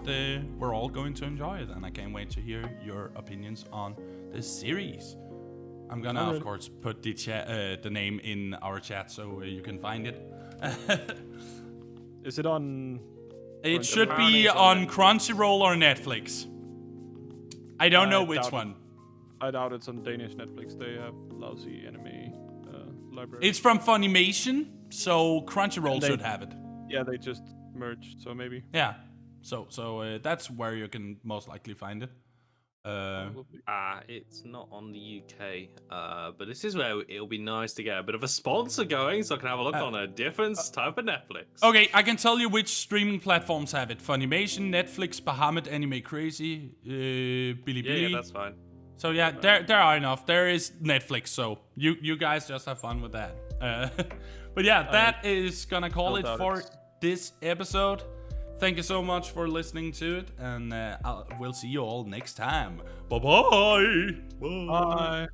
we're all going to enjoy it, and I can't wait to hear your opinions on this series. I'm gonna, of course, put the name in our chat so you can find it. Is it on? It should Apparently be it's on on Crunchyroll or Netflix. I don't know which doubt it. one. I doubt it's on Danish Netflix. They have lousy anime library. It's from Funimation, so Crunchyroll And they- should have it. Yeah, they just merged, so maybe. Yeah. So that's where you can most likely find it. Probably. It's not on the UK, but this is where it'll be nice to get a bit of a sponsor going, so I can have a look on a different type of Netflix. Okay, I can tell you which streaming platforms have it. Funimation, Netflix, Bahamut Anime Crazy, Bilibili. Yeah, that's fine. So yeah, there are enough. There is Netflix, so you guys just have fun with that. But yeah, that is gonna call I it doubt for it's- this episode. Thank you so much for listening to it, and we'll see you all next time. Bye-bye. Bye. Bye.